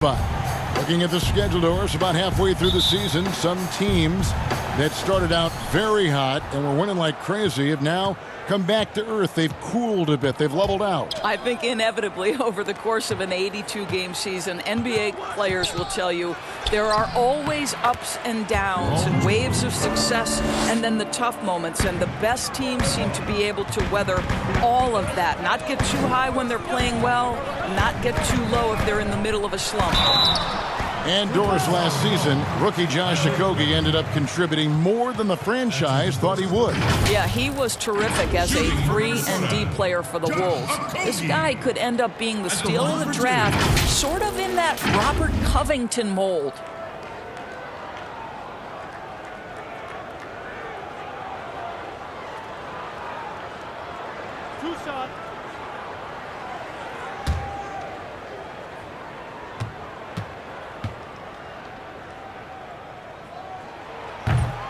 But looking at the schedule, Doris, about halfway through the season, some teams that started out very hot and were winning like crazy have now come back to earth. They've cooled a bit. They've leveled out. I think inevitably over the course of an 82-game season, NBA players will tell you there are always ups and downs and waves of success and then the tough moments. And the best teams seem to be able to weather all of that. Not get too high when they're playing well, not get too low if they're in the middle of a slump. And Doris, last season, rookie Josh Okogie ended up contributing more than the franchise thought he would. Yeah, he was terrific as a 3-and-D player for the Wolves. This guy could end up being the steal of the draft, sort of in that Robert Covington mold.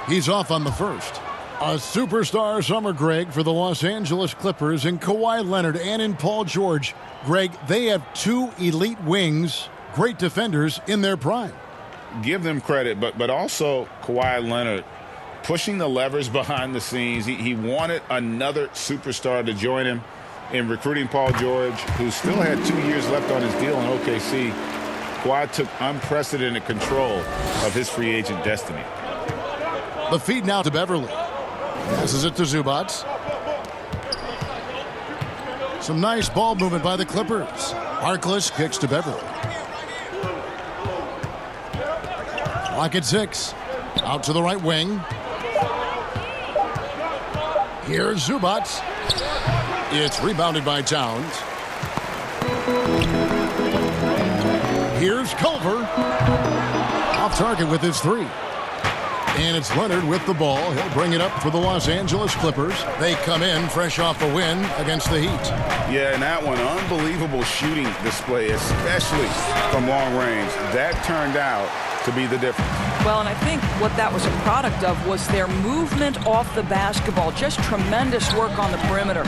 He's off on the first. A superstar summer, Greg, for the Los Angeles Clippers in Kawhi Leonard and in Paul George. Greg, they have two elite wings, great defenders in their prime. Give them credit, but also Kawhi Leonard pushing the levers behind the scenes. He wanted another superstar to join him in recruiting Paul George, who still had 2 years left on his deal in OKC. Kawhi took unprecedented control of his free agent destiny. The feed now to Beverly. Passes it to Zubac. Some nice ball movement by the Clippers. Harkless kicks to Beverly. Clock at 6. Out to the right wing. Here's Zubac. It's rebounded by Towns. Here's Culver. Off target with his three. And it's Leonard with the ball. He'll bring it up for the Los Angeles Clippers. They come in fresh off a win against the Heat. Yeah, and that one, unbelievable shooting display, especially from long range. That turned out to be the difference. Well, and I think what that was a product of was their movement off the basketball. Just tremendous work on the perimeter.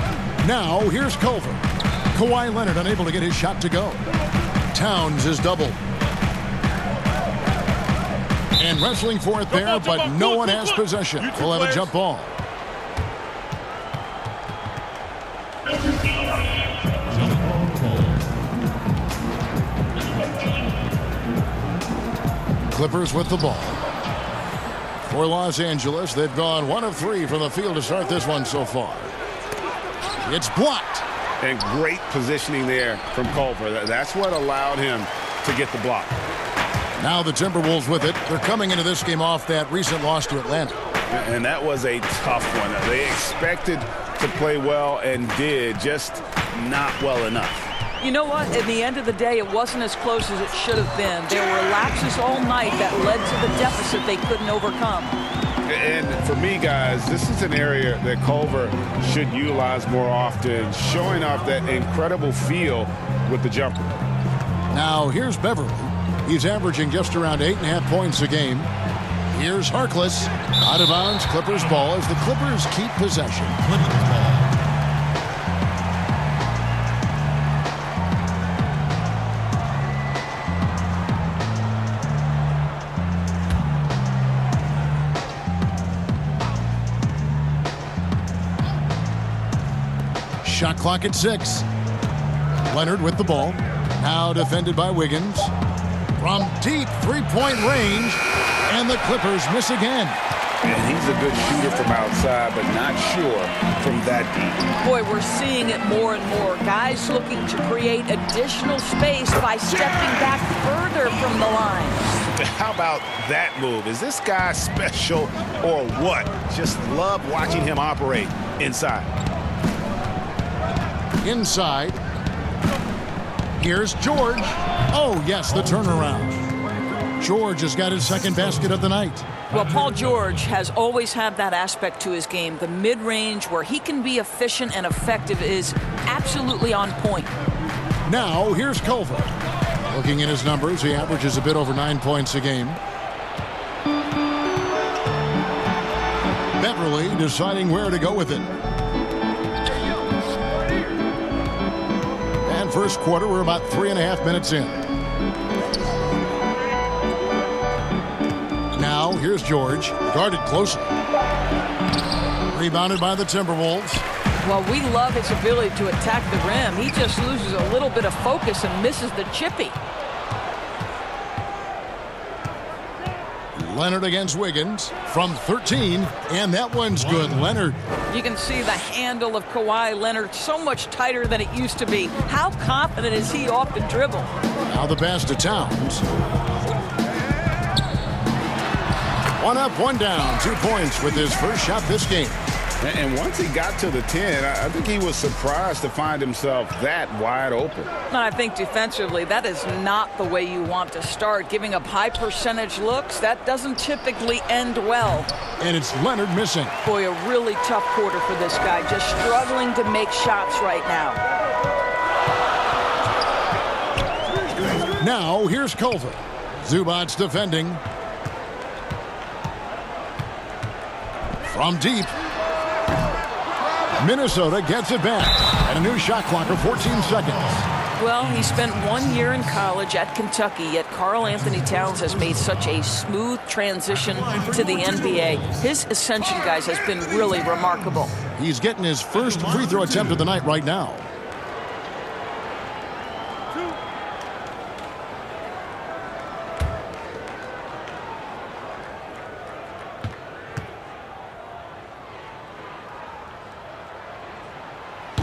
Now, here's Culver. Kawhi Leonard unable to get his shot to go. Towns is doubled. And wrestling for it there, but no one has possession. We'll have a jump ball. Clippers with the ball. For Los Angeles, they've gone 1 of 3 from the field to start this one so far. It's blocked. And great positioning there from Culver. That's what allowed him to get the block. Now the Timberwolves with it. They're coming into this game off that recent loss to Atlanta. And that was a tough one. They expected to play well and did, just not well enough. You know what? At the end of the day, it wasn't as close as it should have been. There were lapses all night that led to the deficit they couldn't overcome. And for me, guys, this is an area that Culver should utilize more often, showing off that incredible feel with the jumper. Now here's Beverly. He's averaging just around 8.5 points a game. Here's Harkless. Out of bounds, Clippers ball as the Clippers keep possession. Clippers ball. Shot clock at 6. Leonard with the ball. Now defended by Wiggins. From deep three-point range, and the Clippers miss again. And he's a good shooter from outside, but not sure from that deep. Boy, we're seeing it more and more. Guys looking to create additional space by stepping back further from the line. How about that move? Is this guy special or what? Just love watching him operate inside. Inside. Here's George. Oh, yes, the turnaround. George has got his second basket of the night. Well, Paul George has always had that aspect to his game. The mid-range where he can be efficient and effective is absolutely on point. Now, here's Culver. Looking at his numbers, he averages a bit over 9 points a game. Beverly deciding where to go with it. First quarter, we're about 3.5 minutes in. Now, here's George, guarded closely. Rebounded by the Timberwolves. Well, we love his ability to attack the rim. He just loses a little bit of focus and misses the chippy. Leonard against Wiggins from 13, and that one's good. Leonard. You can see the handle of Kawhi Leonard so much tighter than it used to be. How confident is he off the dribble? Now the pass to Towns. One up, one down. 2 points with his first shot this game. And once he got to the 10, I think he was surprised to find himself that wide open. I think defensively, that is not the way you want to start. Giving up high percentage looks, that doesn't typically end well. And it's Leonard missing. Boy, a really tough quarter for this guy. Just struggling to make shots right now. Now, here's Culver. Zubac's defending. From deep. Minnesota gets it back. And a new shot clock of 14 seconds. Well, he spent 1 year in college at Kentucky, yet Karl Anthony Towns has made such a smooth transition to the NBA. His ascension, guys, has been really remarkable. He's getting his first free throw attempt of the night right now.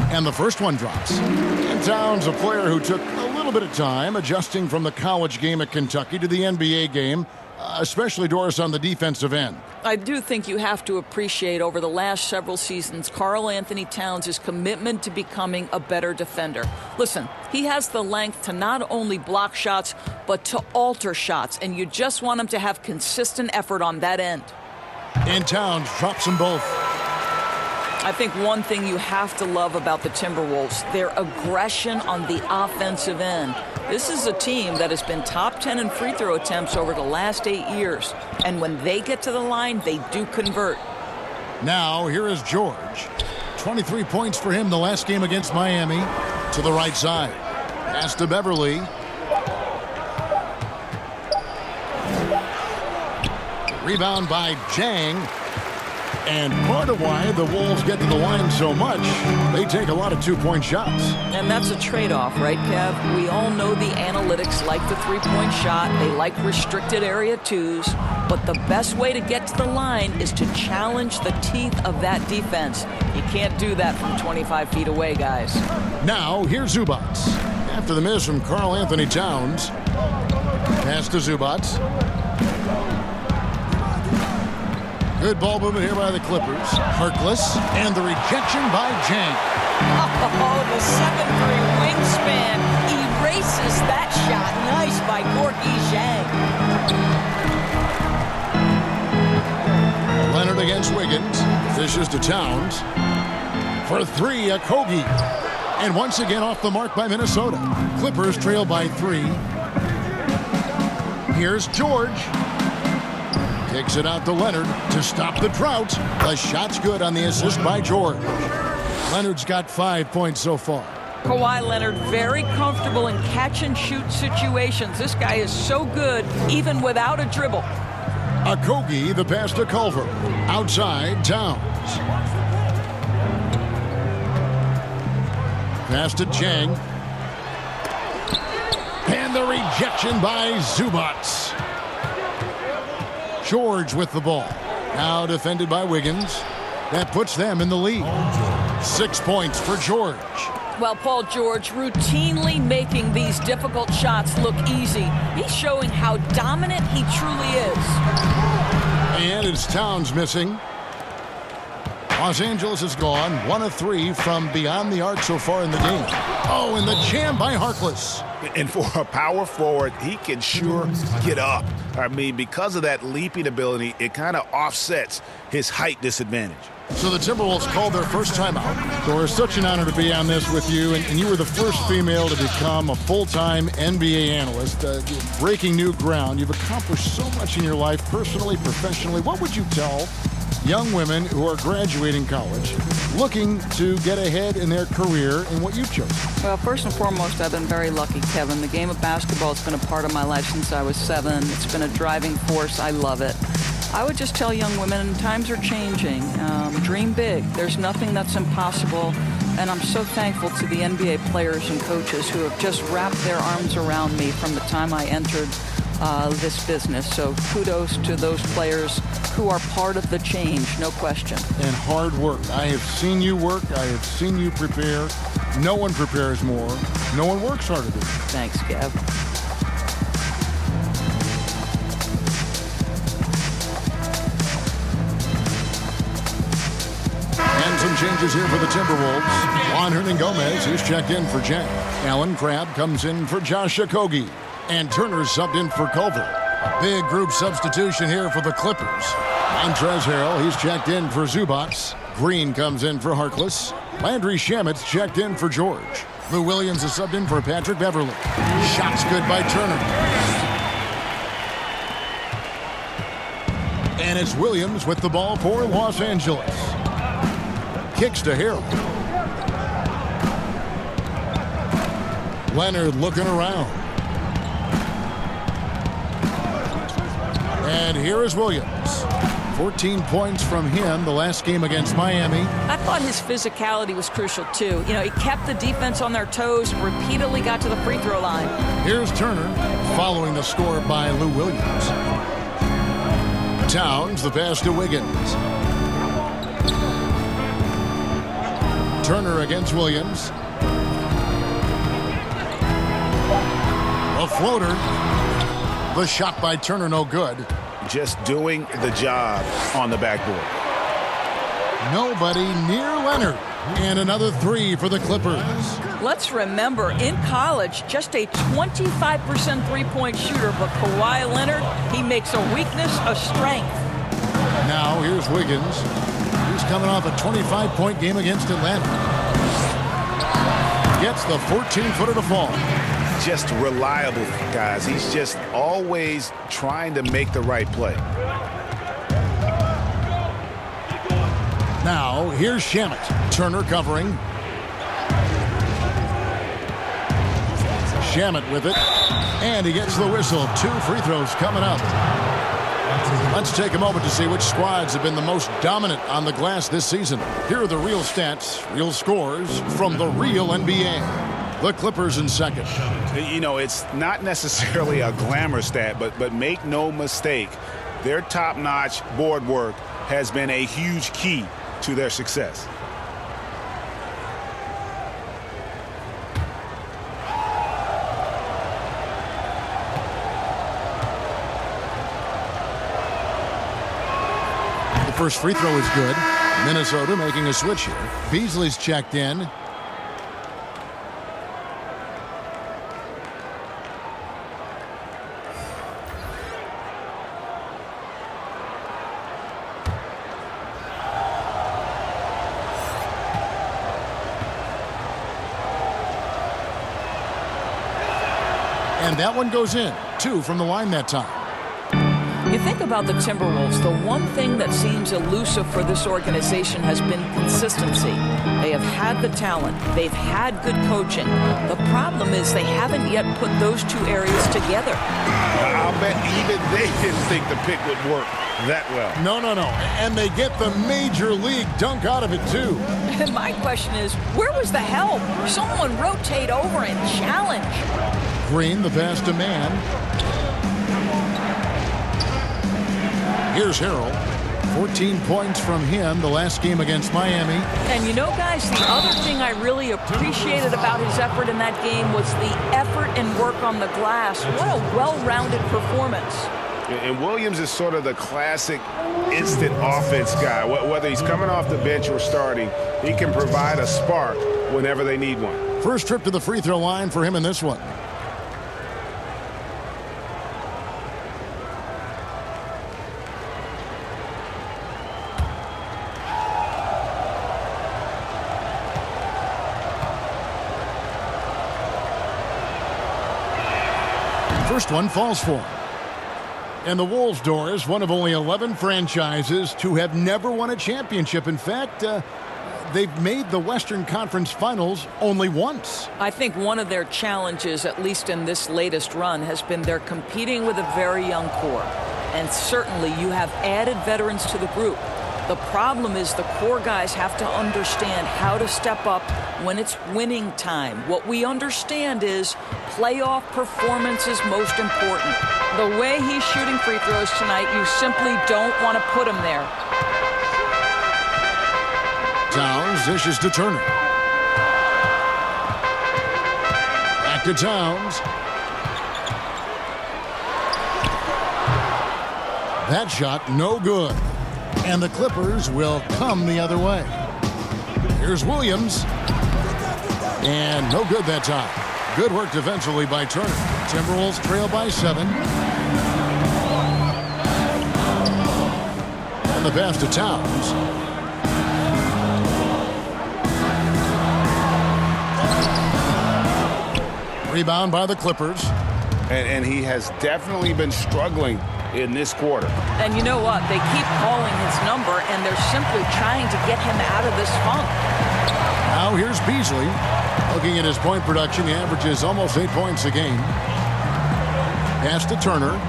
And the first one drops. And Towns, a player who took a little bit of time adjusting from the college game at Kentucky to the NBA game, especially, Doris, on the defensive end. I do think you have to appreciate over the last several seasons Karl Anthony Towns' commitment to becoming a better defender. Listen, he has the length to not only block shots, but to alter shots, and you just want him to have consistent effort on that end. And Towns drops them both. I think one thing you have to love about the Timberwolves, their aggression on the offensive end. This is a team that has been top 10 in free throw attempts over the last 8 years. And when they get to the line, they do convert. Now, here is George. 23 points for him the last game against Miami. To the right side. Pass to Beverly. Rebound by Jang. And part of why the Wolves get to the line so much, they take a lot of two-point shots. And that's a trade-off, right, Kev? We all know the analytics like the three-point shot. They like restricted area twos. But the best way to get to the line is to challenge the teeth of that defense. You can't do that from 25 feet away, guys. Now, here's Zubac. After the miss from Karl Anthony Towns. Pass to Zubac. Good ball movement here by the Clippers. Harkless, and the rejection by Jang. Oh, the 7'3" wingspan erases that shot. Nice by Gorky Zhang. Leonard against Wiggins. Dishes to Towns. For three, a Kogi. And once again off the mark by Minnesota. Clippers trail by 3. Here's George. Takes it out to Leonard to stop the drought. The shot's good on the assist by George. Leonard's got 5 points so far. Kawhi Leonard very comfortable in catch-and-shoot situations. This guy is so good even without a dribble. Okogie, the pass to Culver. Outside, Towns. Pass to Jang. And the rejection by Zubac. George with the ball. Now defended by Wiggins. That puts them in the lead. 6 points for George. Well, Paul George routinely making these difficult shots look easy. He's showing how dominant he truly is. And it's Towns missing. Los Angeles is gone. 1 of 3 from beyond the arc so far in the game. Oh, and the jam by Harkless. And for a power forward, he can sure get up. I mean, because of that leaping ability, it kind of offsets his height disadvantage. So the Timberwolves called their first timeout. Doris, such an honor to be on this with you. And you were the first female to become a full-time NBA analyst. Breaking new ground. You've accomplished so much in your life, personally, professionally. What would you tell young women who are graduating college, looking to get ahead in their career in what you've chosen? Well, first and foremost, I've been very lucky, Kevin. The game of basketball has been a part of my life since I was 7. It's been a driving force. I love it. I would just tell young women, times are changing. Dream big. There's nothing that's impossible. And I'm so thankful to the NBA players and coaches who have just wrapped their arms around me from the time I entered this business. So kudos to those players who are part of the change, no question. And hard work. I have seen you work. I have seen you prepare. No one prepares more. No one works harder than you. Thanks, Gav. And some changes here for the Timberwolves. Juan Hernan-Gomez is checked in for Jen. Alan Crabb comes in for Josh Okogie. And Turner's subbed in for Culver. Big group substitution here for the Clippers. Montrezl Harrell, he's checked in for Zubac. Green comes in for Harkless. Landry Shamet's checked in for George. Lou Williams is subbed in for Patrick Beverly. Shots good by Turner. And it's Williams with the ball for Los Angeles. Kicks to Harrell. Leonard looking around. And here is Williams. 14 points from him the last game against Miami. I thought his physicality was crucial, too. You know, he kept the defense on their toes and repeatedly got to the free throw line. Here's Turner following the score by Lou Williams. Towns, the pass to Wiggins. Turner against Williams. A floater. The shot by Turner, no good. Just doing the job on the backboard. Nobody near Leonard. And another three for the Clippers. Let's remember, in college, just a 25% three-point shooter, but Kawhi Leonard, he makes a weakness a strength. Now here's Wiggins. He's coming off a 25-point game against Atlanta. Gets the 14-footer to fall. Just reliable, guys. He's just always trying to make the right play. Now, here's Shamet. Turner covering. Shamet with it. And he gets the whistle. 2 free throws coming up. Let's take a moment to see which squads have been the most dominant on the glass this season. Here are the real stats, real scores from the real NBA. The Clippers in second. You know, it's not necessarily a glamour stat, but make no mistake, their top-notch board work has been a huge key to their success. The first free throw is good. Minnesota making a switch here. Beasley's checked in. And that one goes in. 2 from the line that time. You think about the Timberwolves, the one thing that seems elusive for this organization has been consistency. They have had the talent. They've had good coaching. The problem is they haven't yet put those two areas together. I'll bet even they didn't think the pick would work that well. No. And they get the major league dunk out of it, too. And my question is, where was the help? Someone rotate over and challenge. Green, the pass to Man. Here's Harrell. 14 points from him the last game against Miami. And you know, guys, the other thing I really appreciated about his effort in that game was the effort and work on the glass. What a well-rounded performance. And Williams is sort of the classic instant offense guy. Whether he's coming off the bench or starting, he can provide a spark whenever they need one. First trip to the free throw line for him in this one. First one falls for him. And the Wolves' door is one of only 11 franchises to have never won a championship. In fact, they've made the Western Conference Finals only once. I think one of their challenges, at least in this latest run, has been they're competing with a very young core. And certainly you have added veterans to the group. The problem is the core guys have to understand how to step up when it's winning time. What we understand is playoff performance is most important. The way he's shooting free throws tonight, you simply don't want to put him there. Towns dishes to Turner. Back to Towns. That shot no good. And the Clippers will come the other way. Here's Williams. And no good that time. Good work defensively by Turner. Timberwolves trail by 7. And the pass to Towns. Rebound by the Clippers. And he has definitely been struggling in this quarter. And you know what? They keep calling his number, and they're simply trying to get him out of this funk. Now here's Beasley. Looking at his point production, he averages almost 8 points a game. Pass to Turner.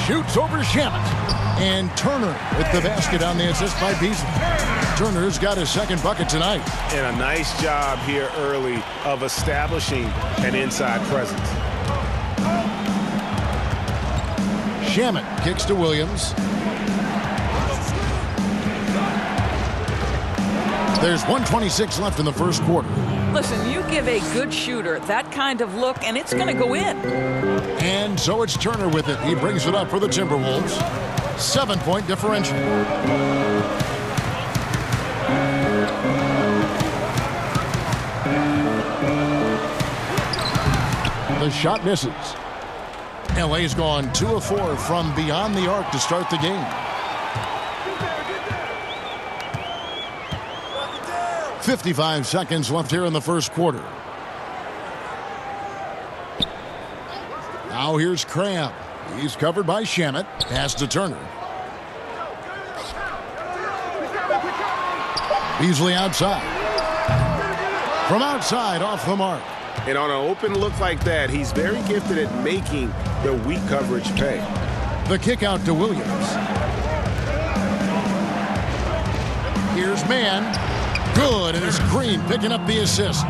Shoots over Shamet. And Turner with the basket on the assist by Beasley. Turner's got his second bucket tonight. And a nice job here early of establishing an inside presence. Shamet kicks to Williams. There's 1:26 left in the first quarter. Listen, you give a good shooter that kind of look, and it's going to go in. And so it's Turner with it. He brings it up for the Timberwolves. 7-point differential. The shot misses. LA's gone 2 of 4 from beyond the arc to start the game. 55 seconds left here in the first quarter. Now here's Crabb. He's covered by Shamet. Pass to Turner. Beasley outside. From outside, off the mark. And on an open look like that, he's very gifted at making the weak coverage pay. The kick out to Williams. Here's Mann. Good, and it's Green picking up the assist.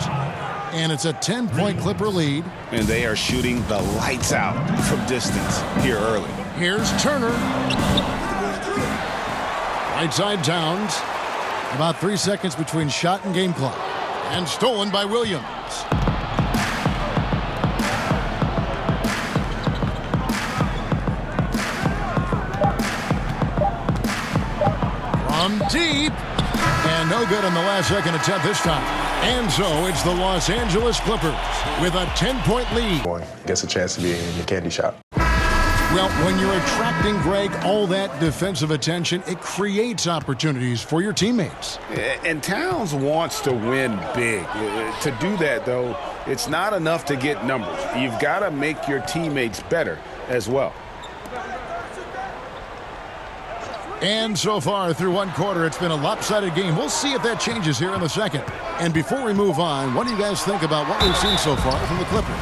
And it's a 10-point Clipper lead. And they are shooting the lights out from distance here early. Here's Turner. Right side Towns. About 3 seconds between shot and game clock. And stolen by Williams. From deep. And no good on the last second attempt this time. And so it's the Los Angeles Clippers with a 10-point lead. Boy, gets a chance to be in the candy shop. Well, when you're attracting, Greg, all that defensive attention, it creates opportunities for your teammates. And Towns wants to win big. To do that, though, it's not enough to get numbers. You've got to make your teammates better as well. And so far through one quarter, it's been a lopsided game. We'll see if that changes here in the second. And before we move on, what do you guys think about what we've seen so far from the Clippers?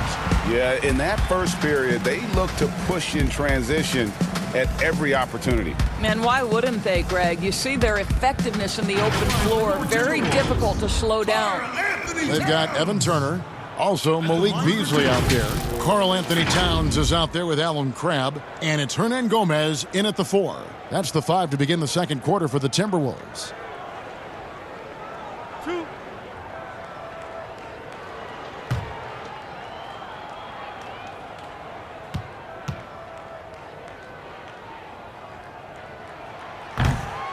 Yeah, in that first period, they looked to push in transition at every opportunity. Man, why wouldn't they, Greg? You see their effectiveness in the open floor. Very difficult to slow down. They've got Evan Turner. Also, Malik Beasley out there. Karl Anthony Towns is out there with Allen Crabb. And it's Hernan Gomez in at the 4. That's the 5 to begin the second quarter for the Timberwolves.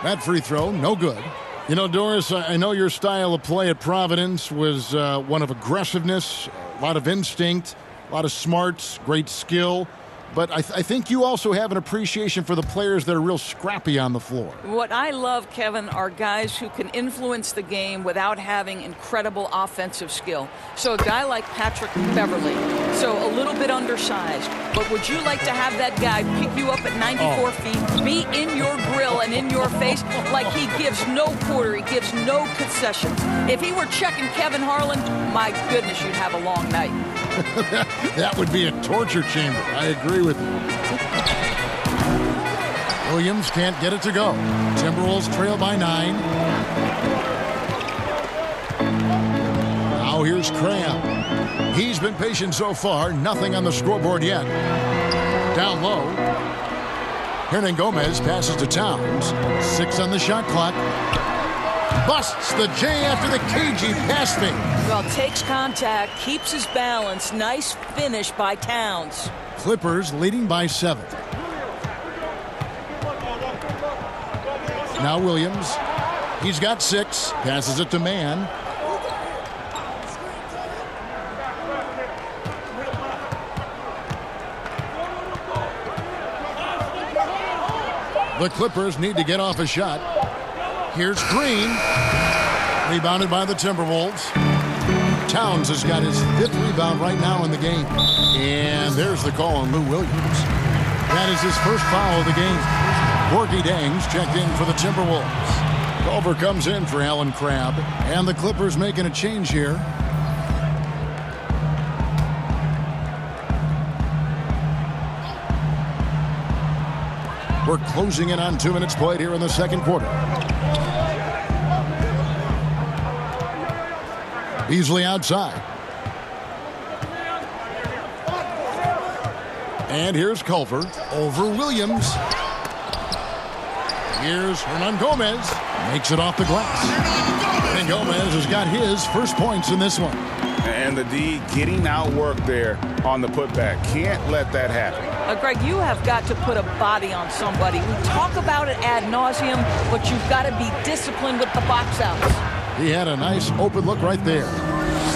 That free throw, no good. You know, Doris, I know your style of play at Providence was one of aggressiveness, a lot of instinct, a lot of smarts, great skill. But I think you also have an appreciation for the players that are real scrappy on the floor. What I love, Kevin, are guys who can influence the game without having incredible offensive skill. So a guy like Patrick Beverley, so a little bit undersized. But would you like to have that guy pick you up at 94 feet, be in your grill and in your face like he gives no quarter, he gives no concessions? If he were checking Kevin Harlan, my goodness, you'd have a long night. That would be a torture chamber. I agree with you. Williams can't get it to go. Timberwolves trail by 9. Now here's Cram. He's been patient so far. Nothing on the scoreboard yet. Down low. Hernan Gomez passes to Towns. 6 on the shot clock. Busts the J after the cagey pass fake. Well, takes contact, keeps his balance. Nice finish by Towns. Clippers leading by 7. Now Williams. He's got 6. Passes it to Mann. The Clippers need to get off a shot. Here's Green. Rebounded by the Timberwolves. Towns has got his 5th rebound right now in the game. And there's the call on Lou Williams. That is his first foul of the game. Corky Dangs checked in for the Timberwolves. Culver comes in for Alan Crabb. And the Clippers making a change here. We're closing in on 2 minutes played here in the second quarter. Beasley outside. And here's Culver over Williams. Here's Hernan Gomez. Makes it off the glass. And Gomez has got his first points in this one. And the D getting outworked there on the putback. Can't let that happen. Greg, you have got to put a body on somebody. We talk about it ad nauseum, but you've got to be disciplined with the box outs. He had a nice open look right there.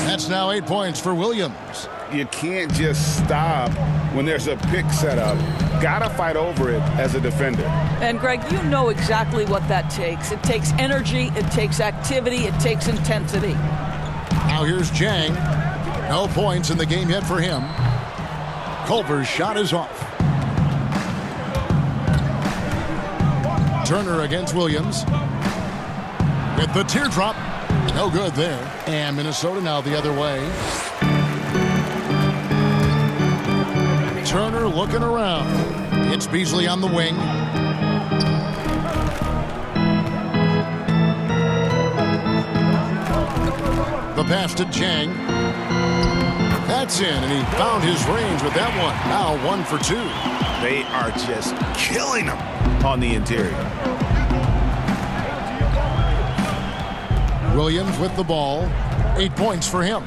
That's now 8 points for Williams. You can't just stop when there's a pick set up. Gotta fight over it as a defender. And Greg, you know exactly what that takes. It takes energy, it takes activity, it takes intensity. Now here's Jang. No points in the game yet for him. Culver's shot is off. Turner against Williams. With the teardrop. No good there. And Minnesota now the other way. Turner looking around. It's Beasley on the wing. The pass to Jang. That's in, and he found his range with that one. Now 1 for 2. They are just killing them on the interior. Williams with the ball. 8 points for him.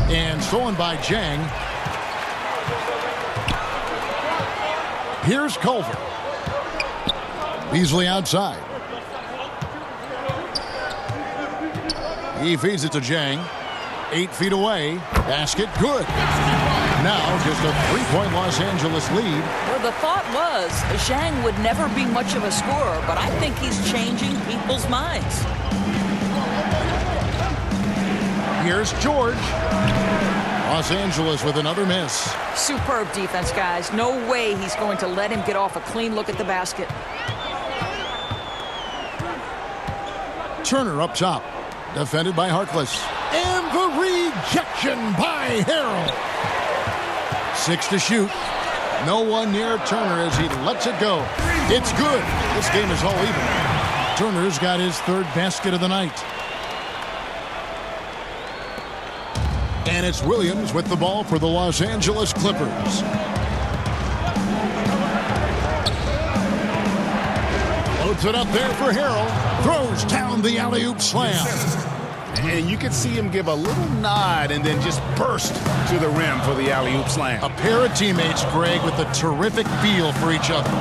And stolen by Jang. Here's Culver. Beasley outside. He feeds it to Jang. 8 feet away. Basket good. Now just a 3-point Los Angeles lead. Well, the thought was Zhang would never be much of a scorer, but I think he's changing people's minds. Here's George. Los Angeles with another miss. Superb defense, guys. No way he's going to let him get off a clean look at the basket. Turner up top. Defended by Harkless. And the rejection by Harrell. 6 to shoot. No one near Turner as he lets it go. It's good. This game is all even. Turner's got his 3rd basket of the night. And it's Williams with the ball for the Los Angeles Clippers. Loads it up there for Harrell. Throws down the alley-oop slam. And you can see him give a little nod and then just burst to the rim for the alley-oop slam. A pair of teammates, Greg, with a terrific feel for each other.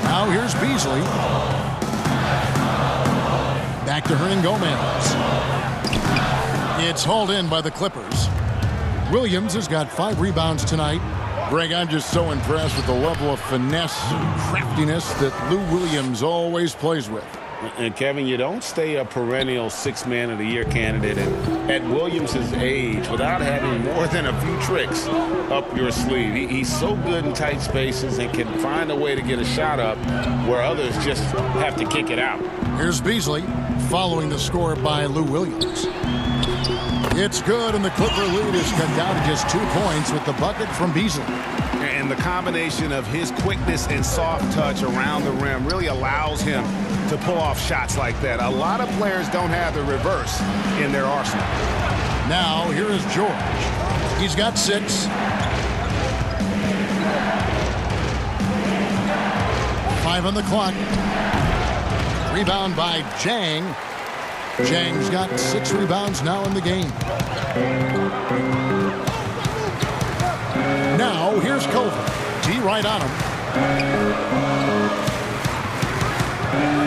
Now here's Beasley. Back to Hernan Gomez. It's hauled in by the Clippers. Williams has got 5 rebounds tonight. Greg, I'm just so impressed with the level of finesse and craftiness that Lou Williams always plays with. And Kevin, you don't stay a perennial 6th Man of the Year candidate at Williams' age without having more than a few tricks up your sleeve. He's so good in tight spaces and can find a way to get a shot up where others just have to kick it out. Here's Beasley. following the score by Lou Williams. It's good, and the Clipper lead is cut down to just 2 points with the bucket from Beasley. And the combination of his quickness and soft touch around the rim really allows him to pull off shots like that. A lot of players don't have the reverse in their arsenal. Now, here is George. He's got 6. Five on the clock. Rebound by Jang. Jang's got 6 rebounds now in the game. Now, here's Culver. T right on him.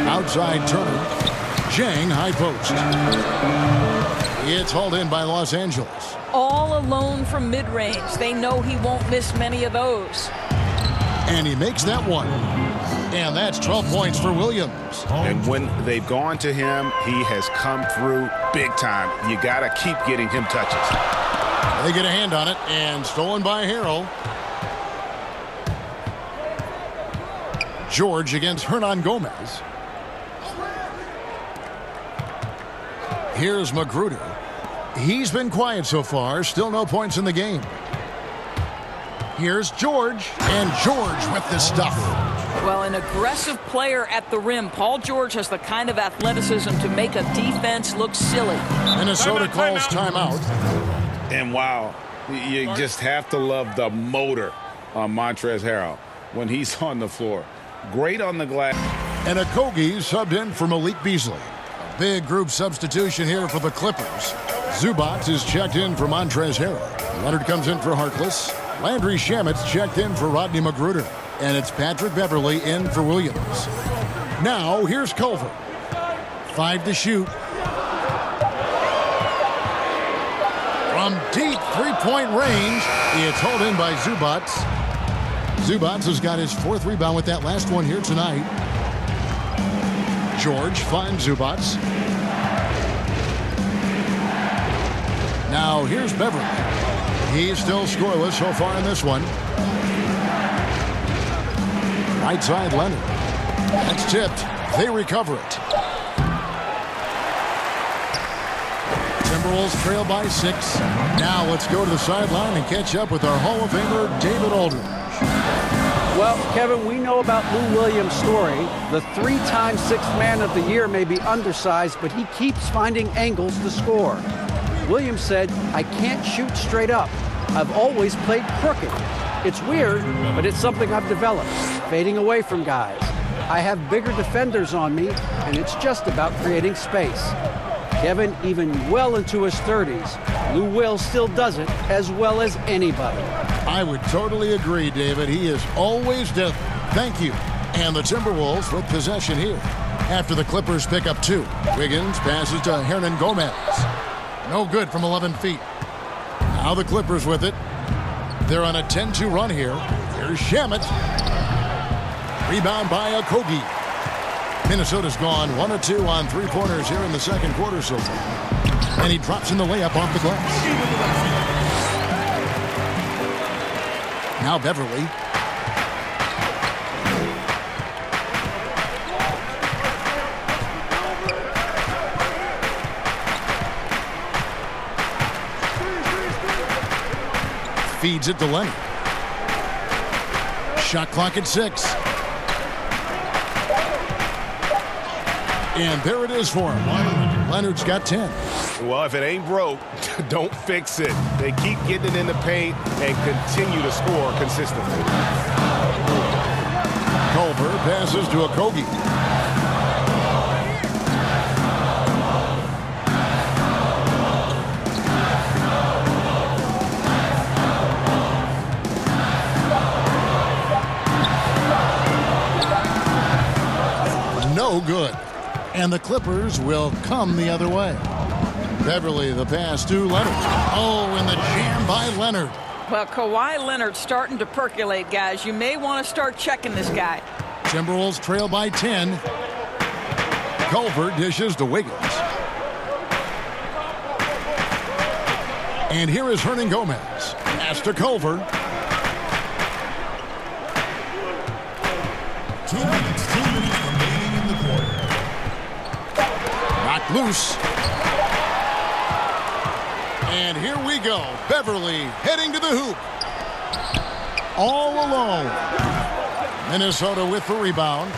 Outside Turner. Jang, high post. It's hauled in by Los Angeles. All alone from mid-range. They know he won't miss many of those. And he makes that one. And that's 12 points for Williams. And when they've gone to him, he has come through big time. You got to keep getting him touches. They get a hand on it, and stolen by Harrell. George against Hernan Gomez. Here's Magruder. He's been quiet so far. Still no points in the game. Here's George. And George with the stuff. Well, an aggressive player at the rim. Paul George has the kind of athleticism to make a defense look silly. Minnesota calls timeout. And wow, you just have to love the motor on Montrezl Harrell when he's on the floor. Great on the glass. And Okogie subbed in for Malik Beasley. A big group substitution here for the Clippers. Zubac is checked in for Montrezl Harrell. Leonard comes in for Harkless. Landry Shamit's checked in for Rodney Magruder. And it's Patrick Beverley in for Williams. Now, here's Culver. 5 to shoot. From deep three-point range, it's hauled in by Zubac. Zubac has got his 4th rebound with that last one here tonight. George finds Zubac. Now, here's Beverley. He's still scoreless so far in this one. Right side, Leonard. That's tipped. They recover it. Timberwolves trail by 6. Now let's go to the sideline and catch up with our Hall of Famer, David Aldridge. Well, Kevin, we know about Lou Williams' story. The 3-time Sixth Man of the Year may be undersized, but he keeps finding angles to score. Williams said, "I can't shoot straight up. I've always played crooked. It's weird, but it's something I've developed, fading away from guys. I have bigger defenders on me, and it's just about creating space." Kevin, even well into his 30s, Lou Will still does it as well as anybody. I would totally agree, David. He is always deadly. Thank you. And the Timberwolves with possession here after the Clippers pick up 2. Wiggins passes to Hernan Gomez. No good from 11 feet. Now the Clippers with it. They're on a 10-2 run here. Here's Shamet. Rebound by Okogie. Minnesota's gone 1 or 2 on 3-pointers here in the second quarter so far. And he drops in the layup off the glass. Now Beverley. Feeds it to Leonard. Shot clock at 6. And there it is for him. Leonard's got 10. Well, if it ain't broke, don't fix it. They keep getting it in the paint and continue to score consistently. Culver passes to Okogie. No good. And the Clippers will come the other way. Beverley, the pass to Leonard. Oh, and the jam by Leonard. Well, Kawhi Leonard starting to percolate, guys. You may want to start checking this guy. Timberwolves trail by 10. Culver dishes to Wiggins. And here is Hernan Gomez. Pass to Culver. 2 minutes remaining in the quarter. Loose. And here we go. Beverly heading to the hoop. All alone. Minnesota with the rebound.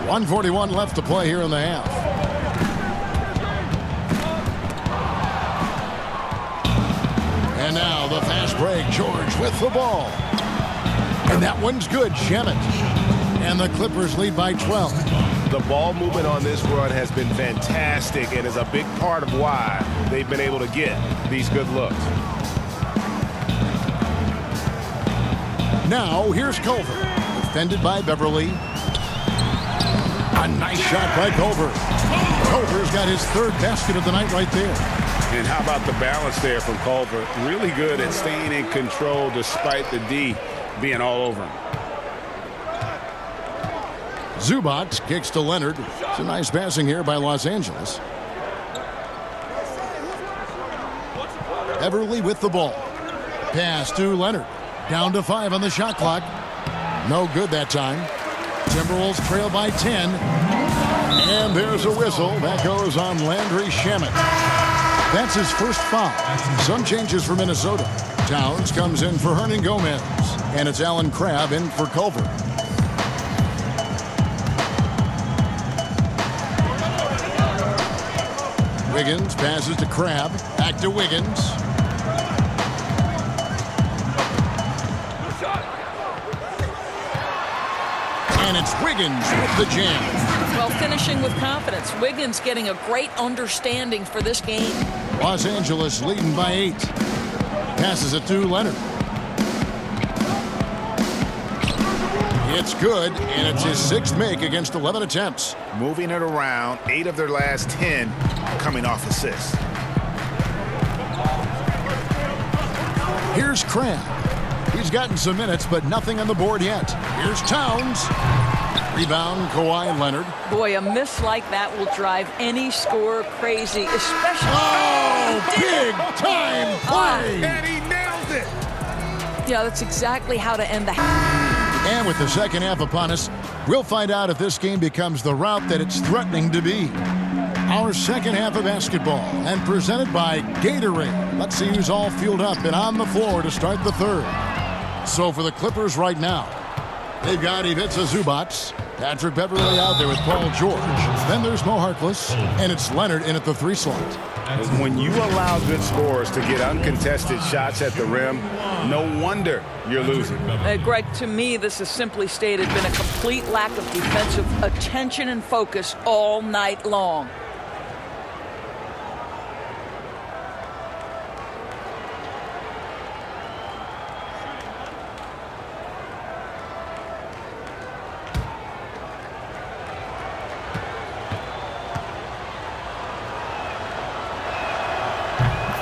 1:41 left to play here in the half. And now the fast break. George with the ball. And that one's good. Shemet. And the Clippers lead by 12. The ball movement on this run has been fantastic and is a big part of why they've been able to get these good looks. Now here's Culver. Defended by Beverly. A nice shot by Culver. Culver's got his third basket of the night right there. And how about the balance there from Culver? Really good at staying in control despite the D being all over him. Zubac kicks to Leonard. It's a nice passing here by Los Angeles. Beverly with the ball. Pass to Leonard. Down to 5 on the shot clock. No good that time. Timberwolves trail by 10. And there's a whistle. That goes on Landry Shamet. That's his first foul. Some changes for Minnesota. Towns comes in for Hernan Gomez. And it's Alan Crabb in for Culver. Wiggins passes to Crabb. Back to Wiggins. And it's Wiggins with the jam. Well, finishing with confidence. Wiggins getting a great understanding for this game. Los Angeles leading by 8. Passes it to Leonard. It's good, and it's his 6th make against 11 attempts. Moving it around, 8 of their last 10 coming off assists. Here's Crabb. He's gotten some minutes, but nothing on the board yet. Here's Towns. Rebound, Kawhi Leonard. Boy, a miss like that will drive any scorer crazy, especially... Oh, big time play! And he nails it! Yeah, that's exactly how to end the half. And with the second half upon us, we'll find out if this game becomes the route that it's threatening to be. Our second half of basketball, and presented by Gatorade. Let's see who's all fueled up and on the floor to start the third. So for the Clippers right now, they've got Ivica Zubac, Patrick Beverly out there with Paul George. Then there's Mo Harkless, and it's Leonard in at the 3 slot. When you allow good scorers to get uncontested shots at the rim, no wonder you're losing. Greg, to me, this has simply stated been a complete lack of defensive attention and focus all night long.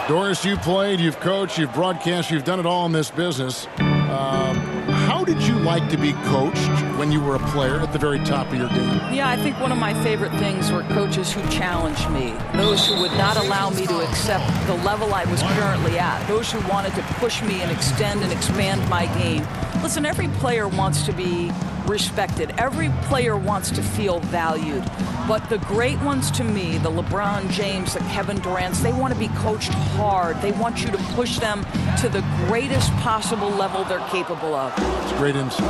Doris, you've played, you've coached, you've broadcast, you've done it all in this business. How did you like to be coached when you were a player at the very top of your game? Yeah, I think one of my favorite things were coaches who challenged me, those who would not allow me to accept the level I was currently at, those who wanted to push me and extend and expand my game. Listen, every player wants to be respected. Every player wants to feel valued. But the great ones to me, the LeBron James, the Kevin Durant's, they want to be coached hard. They want you to push them to the greatest possible level they're capable of. It's great insight.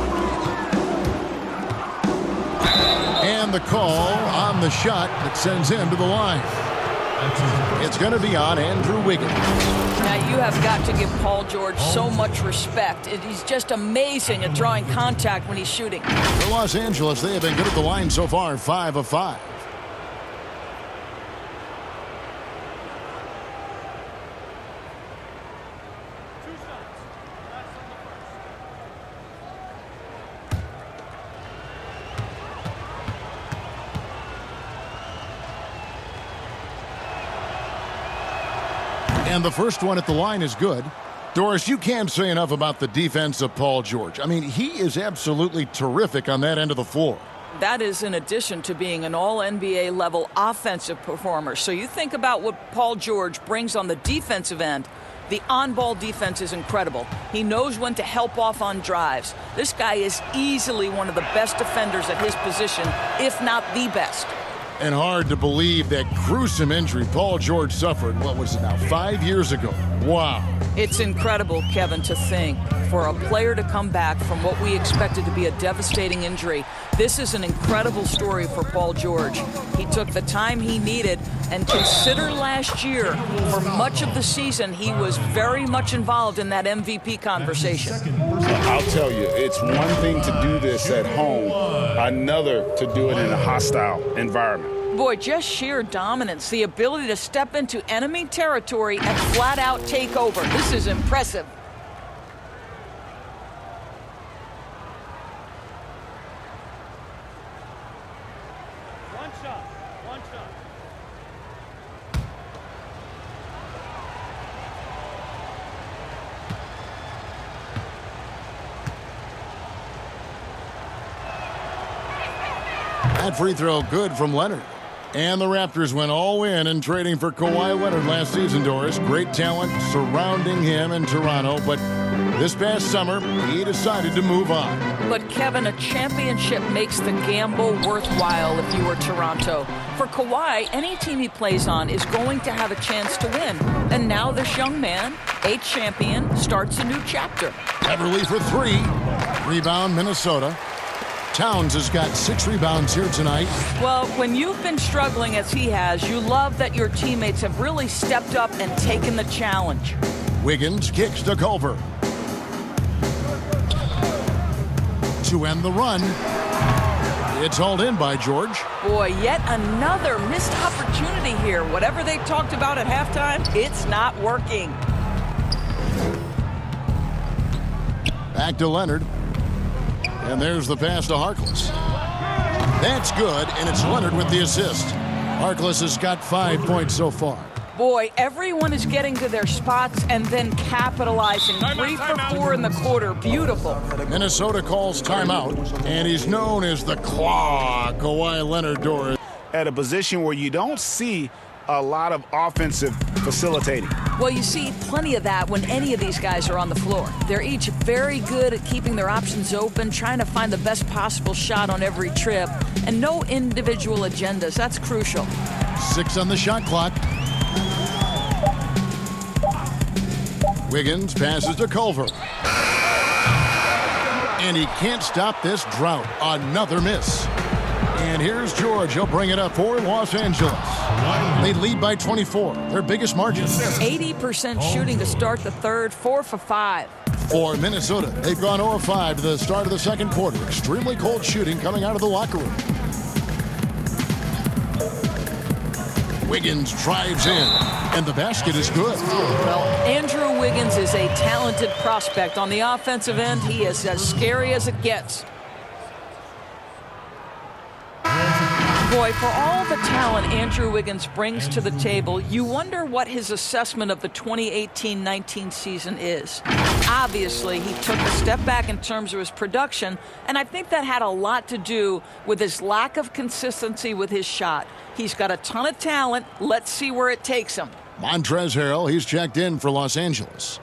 And the call on the shot that sends him to the line. It's going to be on Andrew Wiggins. Now, you have got to give Paul George so much respect. He's just amazing at drawing contact when he's shooting. For Los Angeles, they have been good at the line so far, 5 of 5. And the first one at the line is good. Doris, you can't say enough about the defense of Paul George. I mean, he is absolutely terrific on that end of the floor. That is in addition to being an all-NBA level offensive performer. So you think about what Paul George brings on the defensive end. The on-ball defense is incredible. He knows when to help off on drives. This guy is easily one of the best defenders at his position, if not the best. And hard to believe that gruesome injury Paul George suffered, what was it now, 5 years ago. Wow. It's incredible, Kevin, to think for a player to come back from what we expected to be a devastating injury. This is an incredible story for Paul George. He took the time he needed, and consider last year, for much of the season, he was very much involved in that MVP conversation. I'll tell you, it's one thing to do this at home, another to do it in a hostile environment. Boy, just sheer dominance, the ability to step into enemy territory and flat out take over. This is impressive. One shot. That free throw good from Leonard. And the Raptors went all in trading for Kawhi Leonard last season, Doris. Great talent surrounding him in Toronto, but this past summer, he decided to move on. But, Kevin, a championship makes the gamble worthwhile if you were Toronto. For Kawhi, any team he plays on is going to have a chance to win. And now this young man, a champion, starts a new chapter. Beverly for three. Rebound, Minnesota. Towns has got 6 rebounds here tonight. Well, when you've been struggling as he has, you love that your teammates have really stepped up and taken the challenge. Wiggins kicks to Culver. To end the run. It's hauled in by George. Boy, yet another missed opportunity here. Whatever they talked about at halftime, it's not working. Back to Leonard. And there's the pass to Harkless. That's good, and it's Leonard with the assist. Harkless has got 5 points so far. Boy, everyone is getting to their spots and then capitalizing. 3 for 4 in the quarter. Beautiful. Minnesota calls timeout, and he's known as the Claw, Kawhi Leonard. Doris. At a position where you don't see a lot of offensive facilitating. Well, you see plenty of that when any of these guys are on the floor. They're each very good at keeping their options open, trying to find the best possible shot on every trip, and no individual agendas. That's crucial. 6 on the shot clock. Wiggins passes to Culver. And he can't stop this drought. Another miss. And here's George. He'll bring it up for Los Angeles. They lead by 24, their biggest margin. 80% shooting to start the third, 4 for 5. For Minnesota, they've gone 0 of 5 to the start of the second quarter. Extremely cold shooting coming out of the locker room. Wiggins drives in, and the basket is good. Well, Andrew Wiggins is a talented prospect. On the offensive end, he is as scary as it gets. Boy, for all the talent Andrew Wiggins brings to the table, you wonder what his assessment of the 2018-19 season is. Obviously, he took a step back in terms of his production, and I think that had a lot to do with his lack of consistency with his shot. He's got a ton of talent. Let's see where it takes him. Montrezl Harrell, he's checked in for Los Angeles.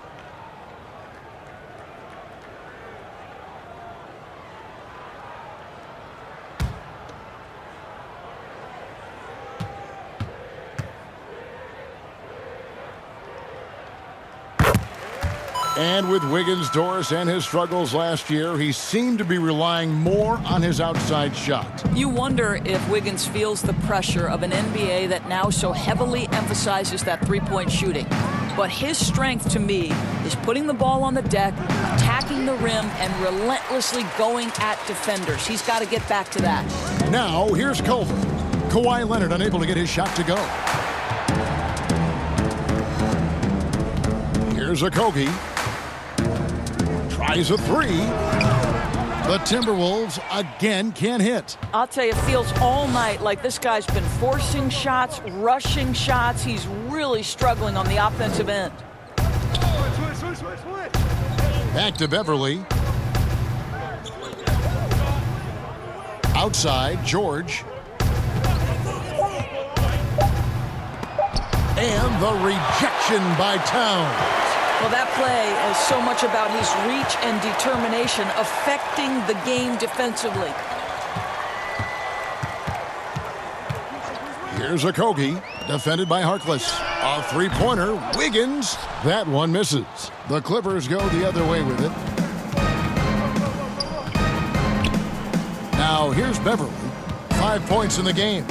And with Wiggins, Doris, and his struggles last year, he seemed to be relying more on his outside shot. You wonder if Wiggins feels the pressure of an NBA that now so heavily emphasizes that three-point shooting. But his strength, to me, is putting the ball on the deck, attacking the rim, and relentlessly going at defenders. He's got to get back to that. Now, here's Culver. Kawhi Leonard unable to get his shot to go. Here's Okogie. Tries a 3. The Timberwolves again can't hit. I'll tell you, it feels all night like this guy's been forcing shots, rushing shots. He's really struggling on the offensive end. Back to Beverly. Outside, George. And the rejection by Towns. Well, that play is so much about his reach and determination affecting the game defensively. Here's a Kogi, defended by Harkless. A three-pointer, Wiggins. That one misses. The Clippers go the other way with it. Now here's Beverly. 5 points in the game.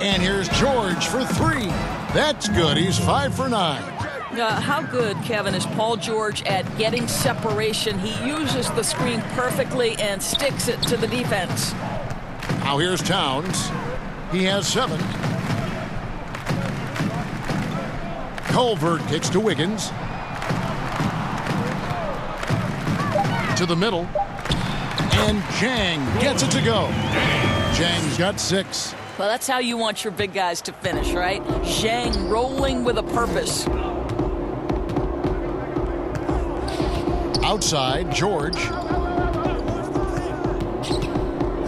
And here's George for three. That's good. He's 5 for 9. How good, Kevin, is Paul George at getting separation? He uses the screen perfectly and sticks it to the defense. Now here's Towns. He has 7. Culver kicks to Wiggins. To the middle. And Jang gets it to go. Jang's got 6. Well, that's how you want your big guys to finish, right? Zhang rolling with a purpose. Outside, George.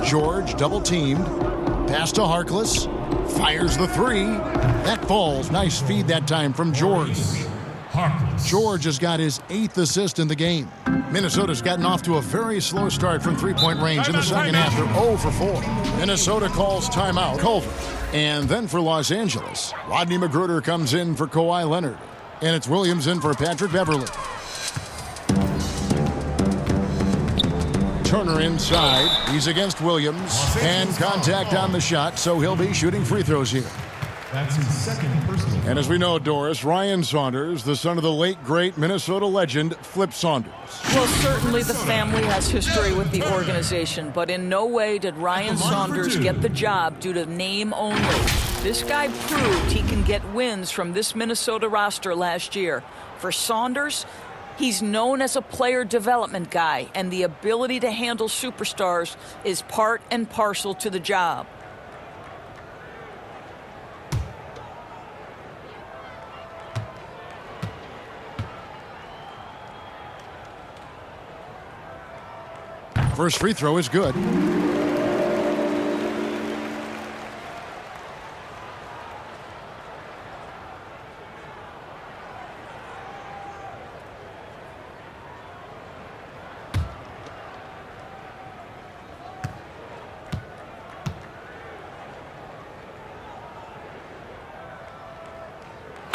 George double-teamed. Pass to Harkless. Fires the three. That falls. Nice feed that time from George. George has got his 8th assist in the game. Minnesota's gotten off to a very slow start from three-point range in the second half. They're 0 for 4. Minnesota calls timeout. Culver. And then for Los Angeles, Rodney Magruder comes in for Kawhi Leonard. And it's Williams in for Patrick Beverly. Turner inside. He's against Williams. And contact on the shot, so he'll be shooting free throws here. That's his second personal. And as we know, Doris, Ryan Saunders, the son of the late, great Minnesota legend, Flip Saunders. Well, certainly the family has history with the organization, but in no way did Ryan Saunders get the job due to name only. This guy proved he can get wins from this Minnesota roster last year. For Saunders, he's known as a player development guy, and the ability to handle superstars is part and parcel to the job. First free throw is good.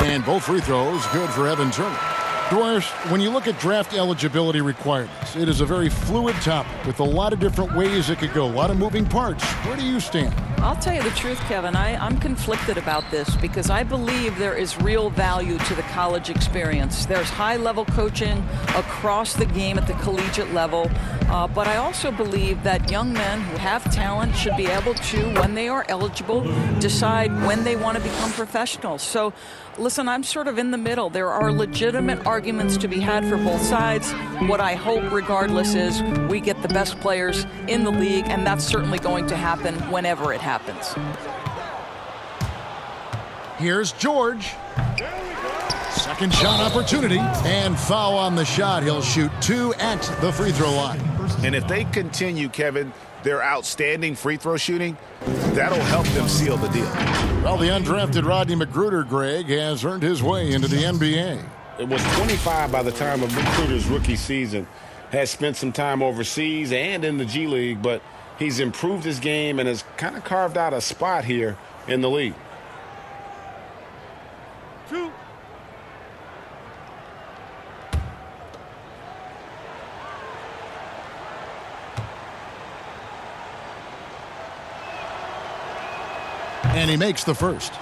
And both free throws good for Evan Turner. Doris, when you look at draft eligibility requirements, it is a very fluid topic with a lot of different ways it could go, a lot of moving parts. Where do you stand? I'll tell you the truth, Kevin. I'm conflicted about this because I believe there is real value to the college experience. There's high-level coaching across the game at the collegiate level, but I also believe that young men who have talent should be able to, when they are eligible, decide when they want to become professionals. So, listen, I'm sort of in the middle. There are legitimate arguments to be had for both sides. What I hope, regardless, is we get the best players in the league, and that's certainly going to happen whenever it happens. Here's George. Second shot opportunity, and foul on the shot. He'll shoot 2 at the free throw line. And if they continue, Kevin, their outstanding free throw shooting, that'll help them seal the deal. Well, the undrafted Rodney Magruder, Greg, has earned his way into the NBA. It was 25 by the time of Magruder's rookie season. Has spent some time overseas and in the G League, but he's improved his game and has kind of carved out a spot here in the league. 2. And he makes the first.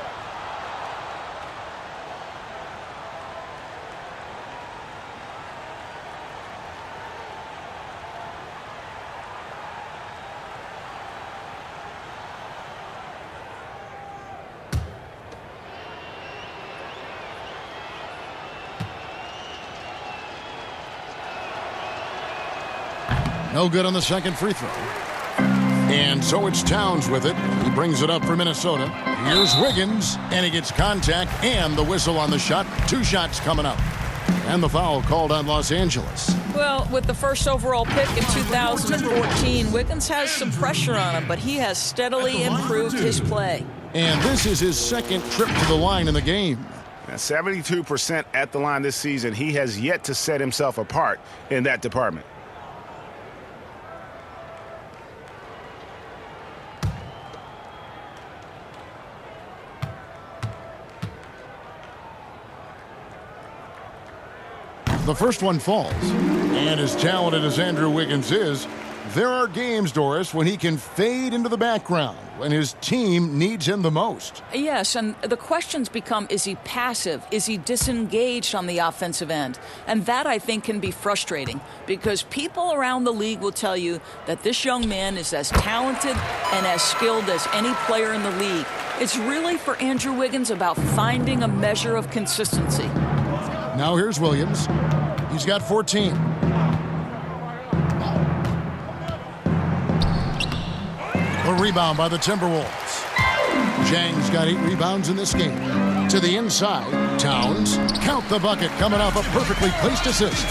No good on the second free throw. And so it's Towns with it. He brings it up for Minnesota. Here's Wiggins, and he gets contact and the whistle on the shot. 2 shots coming up. And the foul called on Los Angeles. Well, with the first overall pick in 2014, Wiggins has some pressure on him, but he has steadily improved his play. And this is his second trip to the line in the game. Now, 72% at the line this season. He has yet to set himself apart in that department. The first one falls. And as talented as Andrew Wiggins is, there are games, Doris, when he can fade into the background when his team needs him the most. Yes, and the questions become, is he passive? Is he disengaged on the offensive end? And that, I think, can be frustrating because people around the league will tell you that this young man is as talented and as skilled as any player in the league. It's really, for Andrew Wiggins, about finding a measure of consistency. Now here's Williams. He's got 14. A rebound by the Timberwolves. Zhang's got 8 rebounds in this game. To the inside, Towns. Count the bucket, coming off a perfectly placed assist.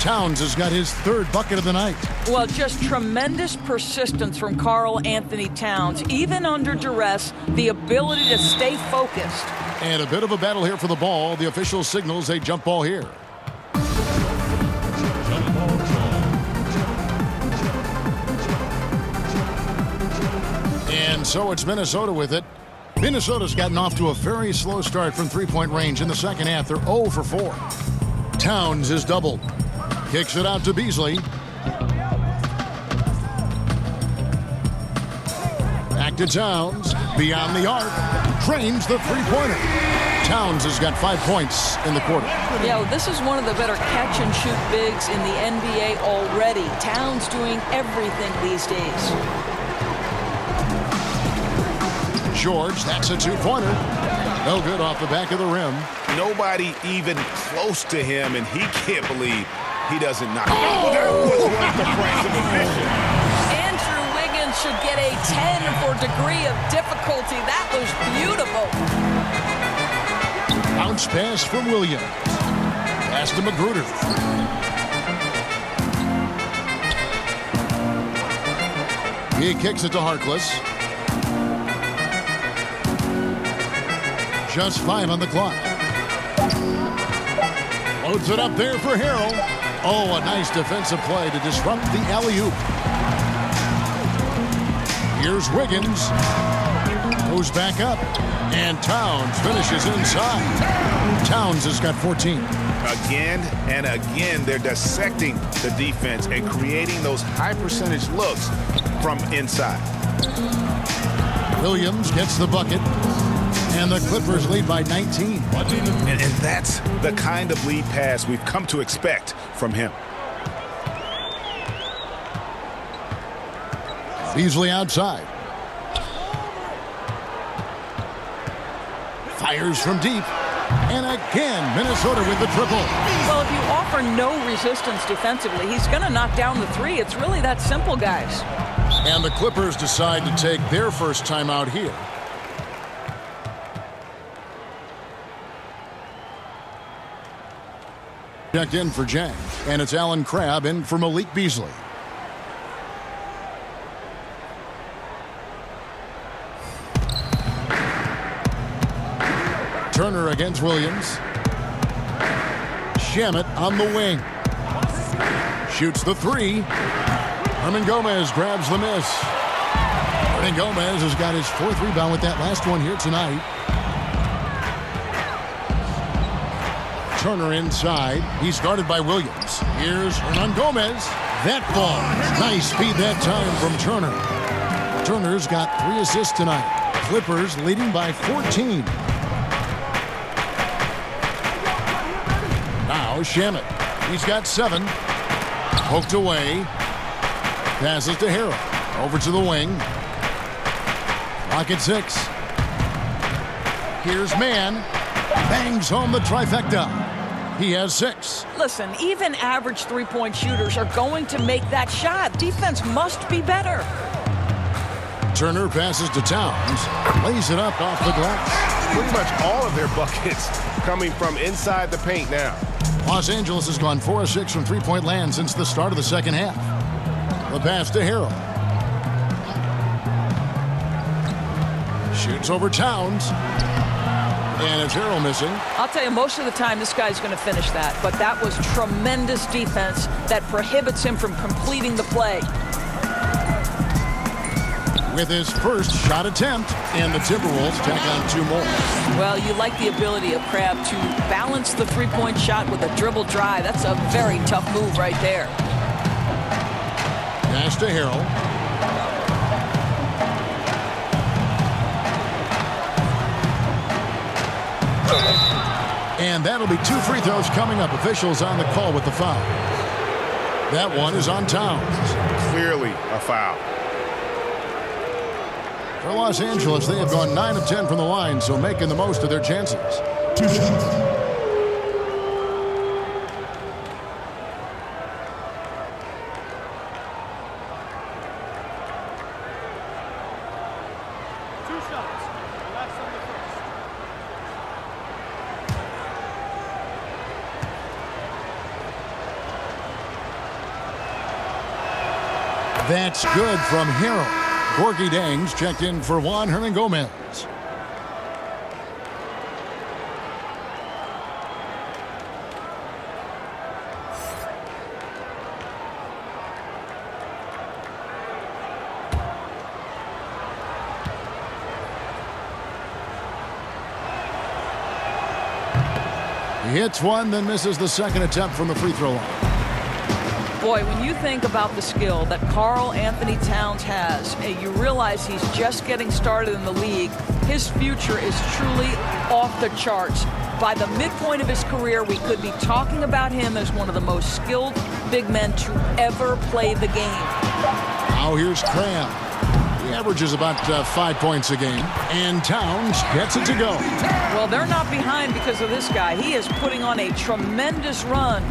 Towns has got his 3rd bucket of the night. Well, just tremendous persistence from Karl Anthony Towns. Even under duress, the ability to stay focused. And a bit of a battle here for the ball. The official signals a jump ball here. And so it's Minnesota with it. Minnesota's gotten off to a very slow start from three-point range in the second half. They're 0 for 4. Towns is doubled. Kicks it out to Beasley. Back to Towns. Beyond the arc. Drains the three-pointer. Towns has got 5 points in the quarter. Yeah, this is one of the better catch-and-shoot bigs in the NBA already. Towns doing everything these days. George, that's a 2-pointer. No good off the back of the rim. Nobody even close to him, and he can't believe he doesn't knock it. That was worth the price of admission. Andrew Wiggins should get a 10 for degree of difficulty. That was beautiful. Bounce pass from Williams. Pass to Magruder. He kicks it to Harkless. Just 5 on the clock. Loads it up there for Harrell. Oh, a nice defensive play to disrupt the alley-oop. Here's Wiggins. Goes back up. And Towns finishes inside. Towns has got 14. Again and again, they're dissecting the defense and creating those high-percentage looks from inside. Williams gets the bucket. And the Clippers lead by 19. And that's the kind of lead pass we've come to expect from him. Beasley outside. Fires from deep. And again, Minnesota with the triple. Well, if you offer no resistance defensively, he's going to knock down the 3. It's really that simple, guys. And the Clippers decide to take their first timeout here. Checked in for Zhang, and it's Allen Crabbe in for Malik Beasley. Turner against Williams. Shamet on the wing. Shoots the 3. Hernan Gomez grabs the miss. Hernan Gomez has got his 4th rebound with that last one here tonight. Turner inside. He's guarded by Williams. Here's Hernan Gomez. That ball. Nice speed that time from Turner. Turner's got 3 assists tonight. Clippers leading by 14. Now Shamet. He's got 7. Poked away. Passes to Harrell. Over to the wing. Clock at 6. Here's Mann. Bangs home the trifecta. He has 6. Listen, even average three-point shooters are going to make that shot. Defense must be better. Turner passes to Towns. Lays it up off the glass. Pretty much all of their buckets coming from inside the paint now. Los Angeles has gone 4 of 6 from three-point land since the start of the second half. The pass to Harrell. Shoots over Towns. And it's Harrell missing. I'll tell you, most of the time this guy's going to finish that, but that was tremendous defense that prohibits him from completing the play. With his first shot attempt, and the Timberwolves tack on 2 more. Well, you like the ability of Crabbe to balance the three-point shot with a dribble drive. That's a very tough move right there. Pass to Harrell. And that'll be 2 free throws coming up. Officials on the call with the foul. That one is on Towns. Clearly a foul. For Los Angeles, they have gone 9 of 10 from the line, so making the most of their chances. 2 shots. That's good from Harrell. Gorgie Dangs checked in for Juan Hernangomez. He hits one, then misses the second attempt from the free throw line. Boy, when you think about the skill that Karl Anthony Towns has, you realize he's just getting started in the league. His future is truly off the charts. By the midpoint of his career, we could be talking about him as one of the most skilled big men to ever play the game. Now here's Crabbe. He averages about 5 points a game, and Towns gets it to go. Well, they're not behind because of this guy. He is putting on a tremendous run.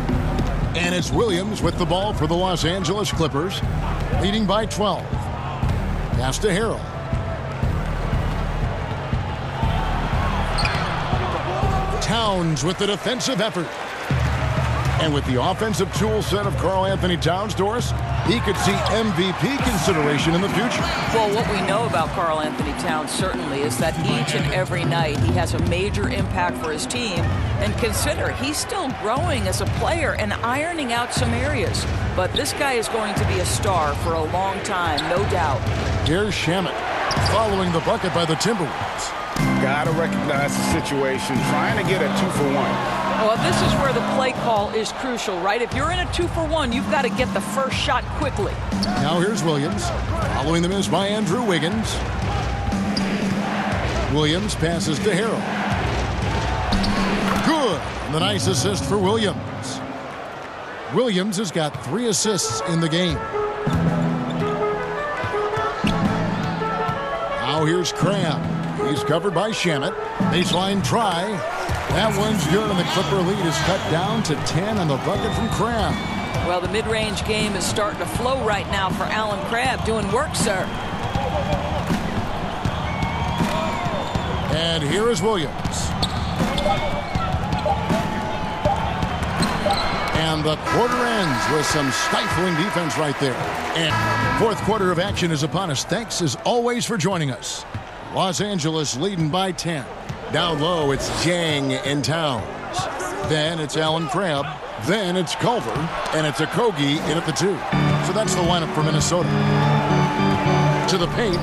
And it's Williams with the ball for the Los Angeles Clippers, leading by 12. Pass to Harrell. Towns with the defensive effort. And with the offensive tool set of Karl Anthony Towns, Doris, he could see MVP consideration in the future. Well, what we know about Karl Anthony Towns certainly is that each and every night he has a major impact for his team. And consider, he's still growing as a player and ironing out some areas. But this guy is going to be a star for a long time, no doubt. Here's Shamet following the bucket by the Timberwolves. Got to recognize the situation, trying to get a 2-for-1. Well, this is where the play call is crucial, right? If you're in a 2-for-1, you've got to get the first shot quickly. Now here's Williams, following the miss by Andrew Wiggins. Williams passes to Harrell. Good. And the nice assist for Williams. Williams has got 3 assists in the game. Now here's Crabbe. He's covered by Shamet. Baseline try. That one's good, and the Clipper lead is cut down to 10 on the bucket from Crabbe. Well, the mid-range game is starting to flow right now for Allen Crabbe. Doing work, sir. And here is Williams. And the quarter ends with some stifling defense right there. And fourth quarter of action is upon us. Thanks, as always, for joining us. Los Angeles leading by 10. Down low, it's Jang and Towns. Then it's Allen Crabbe. Then it's Culver. And it's Okogie in at the 2. So that's the lineup for Minnesota. To the paint.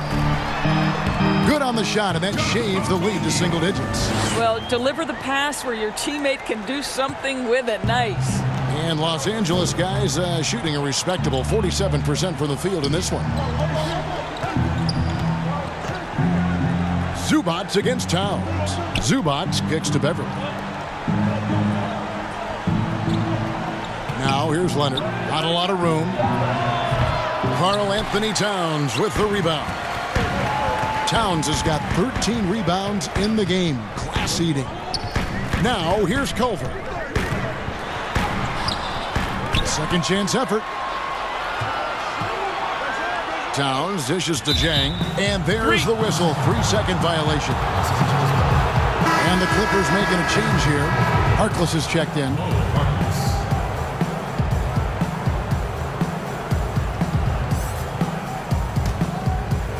Good on the shot, and that shaves the lead to single digits. Well, deliver the pass where your teammate can do something with it. Nice. And Los Angeles guys shooting a respectable 47% from the field in this one. Zubac against Towns. Zubac kicks to Beverly. Now here's Leonard. Not a lot of room. Karl Anthony Towns with the rebound. Towns has got 13 rebounds in the game. Class eating. Now here's Culver. Second chance effort. Towns dishes to Jang, and there's the whistle. 3-second violation. And the Clippers making a change here. Harkless is checked in.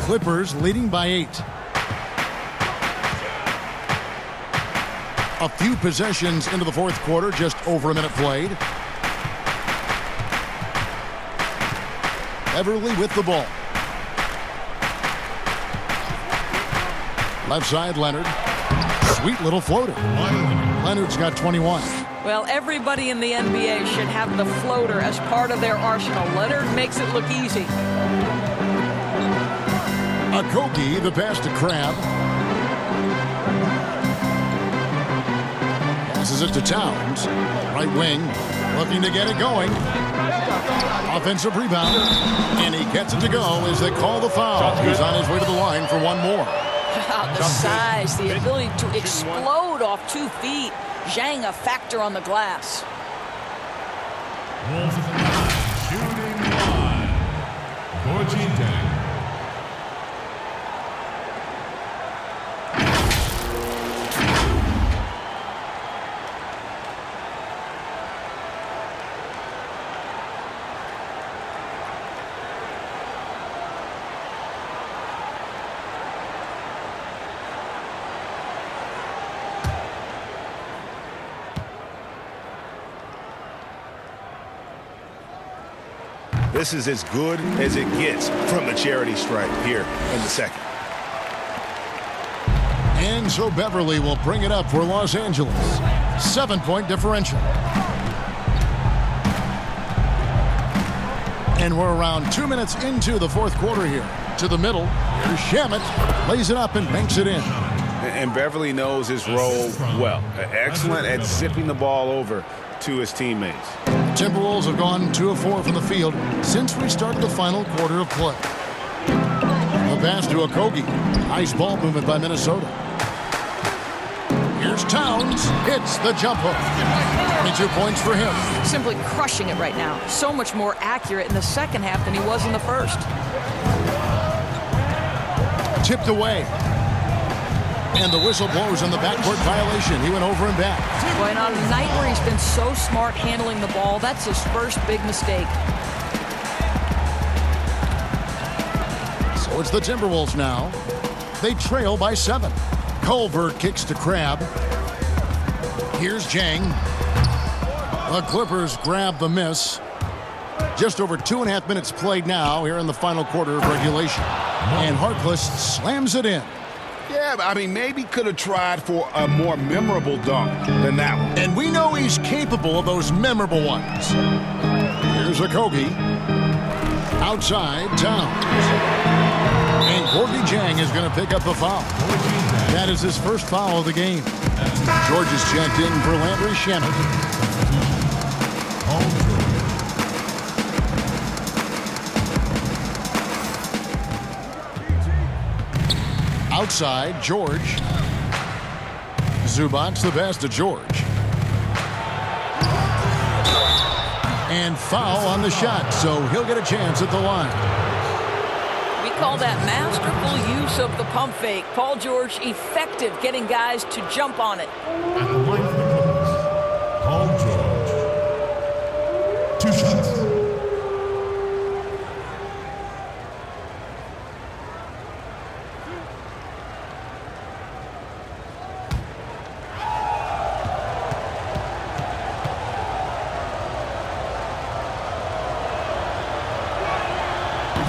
Clippers leading by 8. A few possessions into the fourth quarter, just over a minute played. Beverly with the ball. Left side, Leonard. Sweet little floater. Leonard's got 21. Well, everybody in the NBA should have the floater as part of their arsenal. Leonard makes it look easy. Okogie, the pass to Crab. Passes it to Towns. Right wing, looking to get it going. Offensive rebound. And he gets it to go as they call the foul. He's on his way to the line for one more. The size, the ability to explode off 2 feet. Zhang a factor on the glass. Wolves at the line, shooting 1. Gorgie Dang. This is as good as it gets from the charity stripe here in the second. And so Beverly will bring it up for Los Angeles. 7-point differential. And we're around 2 minutes into the fourth quarter here. To the middle, here's Shamet, lays it up and banks it in. And Beverly knows his role well. Excellent at zipping the ball over to his teammates. Timberwolves have gone 2 of 4 from the field since we started the final quarter of play. A pass to Okogie. Nice ball movement by Minnesota. Here's Towns. Hits the jump hook. 22 points for him. Simply crushing it right now. So much more accurate in the second half than he was in the first. Tipped away. And the whistle blows on the backcourt violation. He went over and back. Boy, and on a night where he's been so smart handling the ball, that's his first big mistake. So it's the Timberwolves now. They trail by 7. Culver kicks to Crab. Here's Zhang. The Clippers grab the miss. Just over 2.5 minutes played now here in the final quarter of regulation. And Harkless slams it in. Yeah, I mean, maybe could have tried for a more memorable dunk than that one. And we know he's capable of those memorable ones. Here's Okogie. Outside, Towns. And Gorgie Zhang is going to pick up the foul. That is his first foul of the game. George is checked in for Landry Shamet. Outside, George. Zubac's the pass to George. And foul on the shot, so he'll get a chance at the line. We call that masterful use of the pump fake. Paul George effective getting guys to jump on it. At the line for the Clippers, Paul George. 2 shots.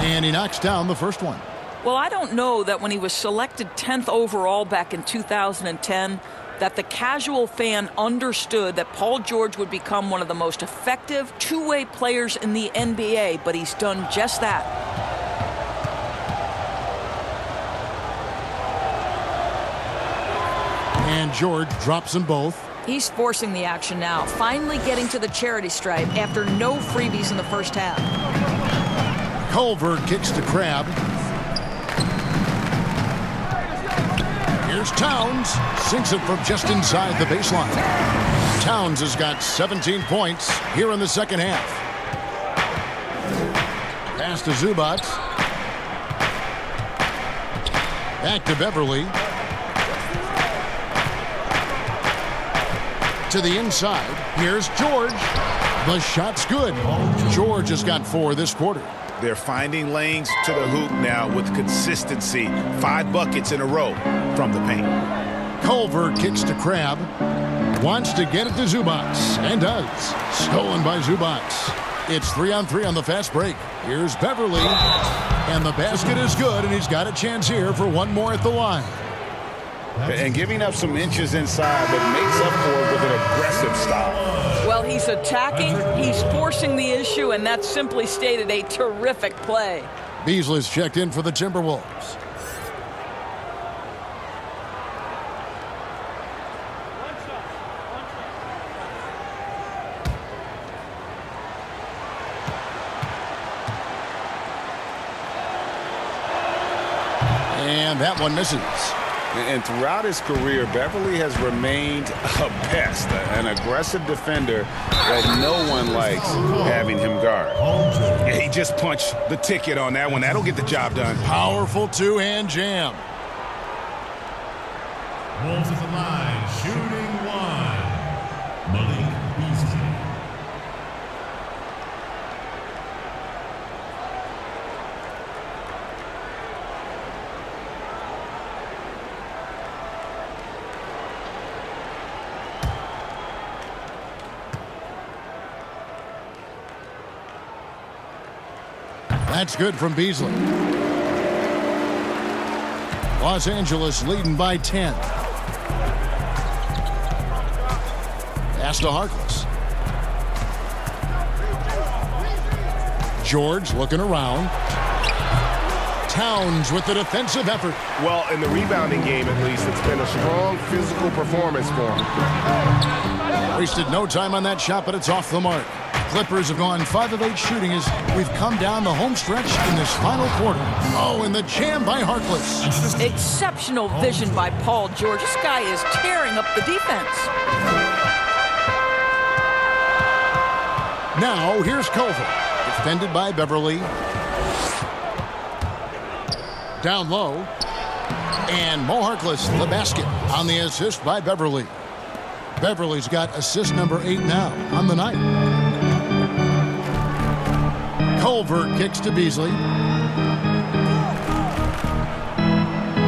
And he knocks down the first one. Well, I don't know that when he was selected 10th overall back in 2010, that the casual fan understood that Paul George would become one of the most effective two-way players in the NBA, but he's done just that. And George drops them both. He's forcing the action now, finally getting to the charity stripe after no freebies in the first half. Culver kicks to Crab. Here's Towns. Sinks it from just inside the baseline. Towns has got 17 points here in the second half. Pass to Zubac. Back to Beverly. To the inside. Here's George. The shot's good. George has got 4 this quarter. They're finding lanes to the hoop now with consistency. 5 buckets in a row from the paint. Culver kicks to Crab. Wants to get it to Zubac, and does. Stolen by Zubac. It's 3-on-3 on the fast break. Here's Beverly, and the basket is good, and he's got a chance here for one more at the line. And giving up some inches inside, but makes up for it with an aggressive style. Well, he's attacking, he's forcing the issue, and that's simply stated a terrific play. Beasley's checked in for the Timberwolves. And that one misses. And throughout his career, Beverly has remained a pest, an aggressive defender that no one likes having him guard. And he just punched the ticket on that one. That'll get the job done. Powerful two-hand jam. Wolves at the line, shooting one. Malik Beasley. That's good from Beasley. Los Angeles leading by 10. Pass to Harkless. George looking around. Towns with the defensive effort. Well, in the rebounding game, at least, it's been a strong physical performance for him. Wasted no time on that shot, but it's off the mark. Clippers have gone 5 of 8 shooting as we've come down the home stretch in this final quarter. Oh, and the jam by Harkless. Exceptional vision by Paul George. This guy is tearing up the defense. Now, here's Culver. Defended by Beverly. Down low. And Mo Harkless, the basket, on the assist by Beverly. Beverly's got assist number 8 now on the night. Culver kicks to Beasley.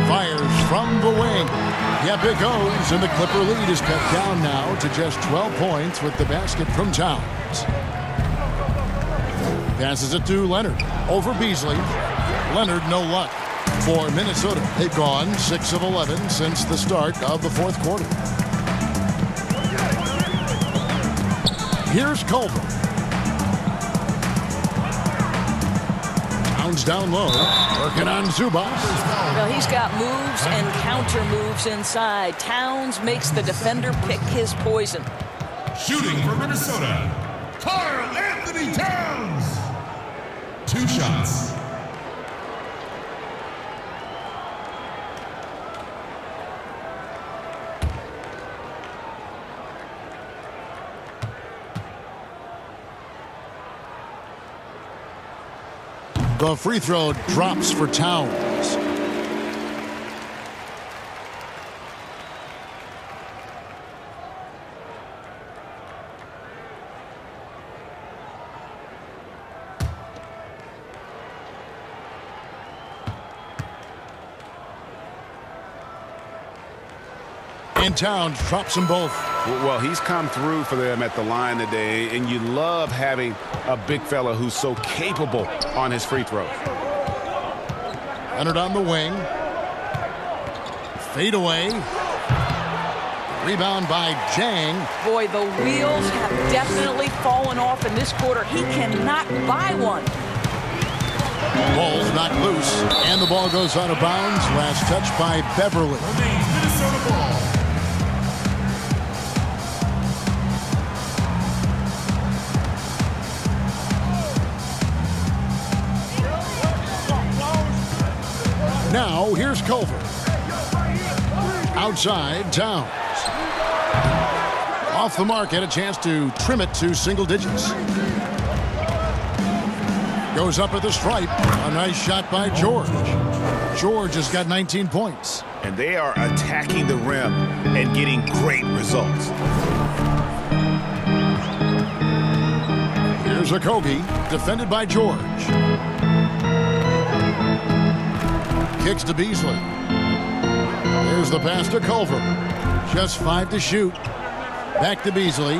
Fires from the wing. Yep, it goes, and the Clipper lead is cut down now to just 12 points with the basket from Towns. Passes it to Leonard. Over Beasley. Leonard, no luck. For Minnesota, they've gone 6 of 11 since the start of the fourth quarter. Here's Culver. Towns down low, working on Zubac. Well, he's got moves and counter moves inside. Towns makes the defender pick his poison. Shooting for Minnesota, Karl Anthony Towns. 2 shots. The free throw drops for Towns. And Towns drops them both. Well, he's come through for them at the line today, and you love having a big fella who's so capable on his free throws. Leonard on the wing. Fade away. Rebound by Jang. Boy, the wheels have definitely fallen off in this quarter. He cannot buy one. Ball's knocked loose, and the ball goes out of bounds. Last touch by Beverly. Minnesota ball. Now, here's Culver. Outside, Towns. Off the mark, and a chance to trim it to single digits. Goes up at the stripe. A nice shot by George. George has got 19 points. And they are attacking the rim and getting great results. Here's Okogie, defended by George. Kicks to Beasley. There's the pass to Culver. Just 5 to shoot. Back to Beasley.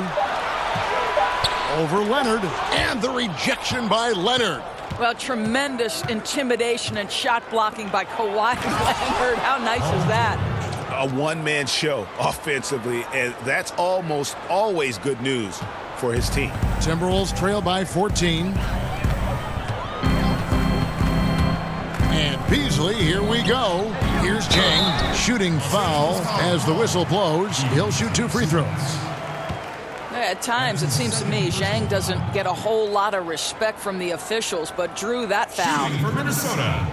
Over Leonard. And the rejection by Leonard. Well, tremendous intimidation and shot blocking by Kawhi Leonard. How nice is that? A one-man show offensively, and that's almost always good news for his team. Timberwolves trail by 14. And Beasley, here we go. Here's Chang, shooting foul as the whistle blows. He'll shoot 2 free throws. At times, it seems to me, Zhang doesn't get a whole lot of respect from the officials, but drew that foul. Shooting for Minnesota,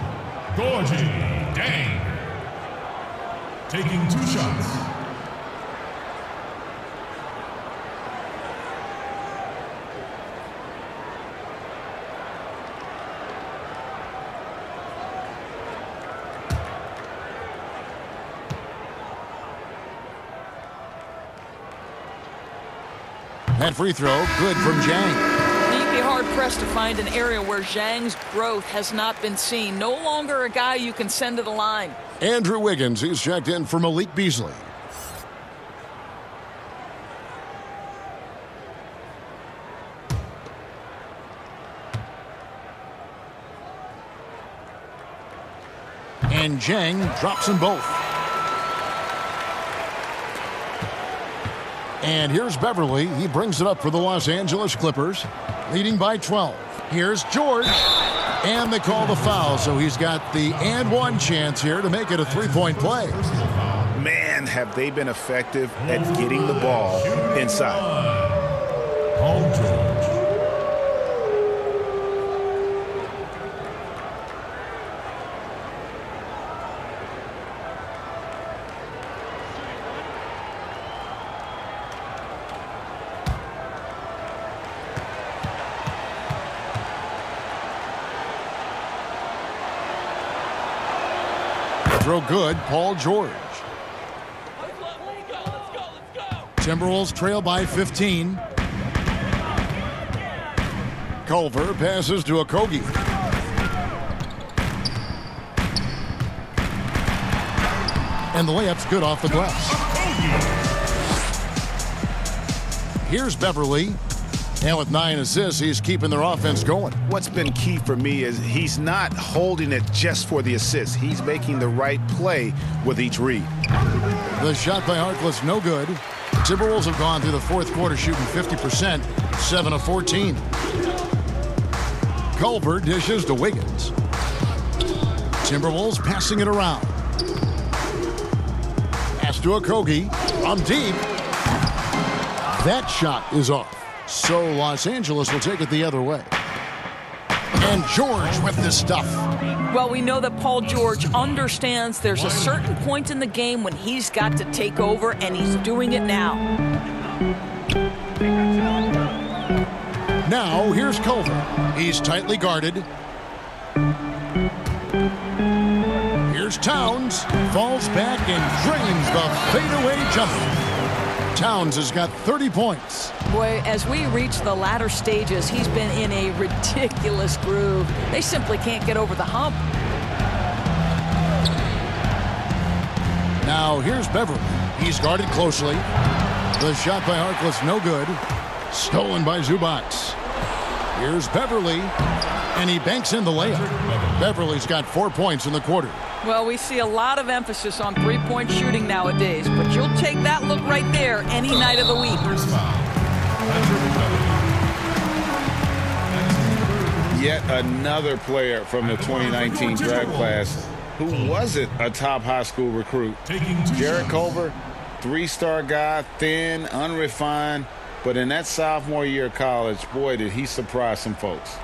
Gorgie Dang. Taking 2 shots. That free throw, good from Zhang. You'd be hard-pressed to find an area where Zhang's growth has not been seen. No longer a guy you can send to the line. Andrew Wiggins, he's checked in for Malik Beasley. And Zhang drops them both. And here's Beverly. He brings it up for the Los Angeles Clippers, leading by 12. Here's George. And they call the foul, so he's got the and one chance here to make it a 3-point play. Man, have they been effective at getting the ball inside. Paul George. Throw good, Paul George. Timberwolves trail by 15. Culver passes to Okogie. And the layup's good off the glass. Here's Beverly. And with 9 assists, he's keeping their offense going. What's been key for me is he's not holding it just for the assist. He's making the right play with each read. The shot by Harkless, no good. Timberwolves have gone through the fourth quarter shooting 50%, 7 of 14. Culver dishes to Wiggins. Timberwolves passing it around. Pass to Okogie. From deep. That shot is off. So Los Angeles will take it the other way. And George with this stuff. Well, we know that Paul George understands there's a certain point in the game when he's got to take over, and he's doing it now. Now, here's Culver. He's tightly guarded. Here's Towns. Falls back and drains the fadeaway jumper. Towns has got 30 points. Boy, as we reach the latter stages, he's been in a ridiculous groove. They simply can't get over the hump. Now, here's Beverly. He's guarded closely. The shot by Harkless, no good. Stolen by Zubac. Here's Beverly, and he banks in the layup. Beverly's got 4 points in the quarter. Well, we see a lot of emphasis on three-point shooting nowadays, but you'll take that look right there any night of the week. Yet another player from the 2019 draft class who wasn't a top high school recruit. Jarrett Culver, 3-star guy, thin, unrefined, but in that sophomore year of college, boy, did he surprise some folks.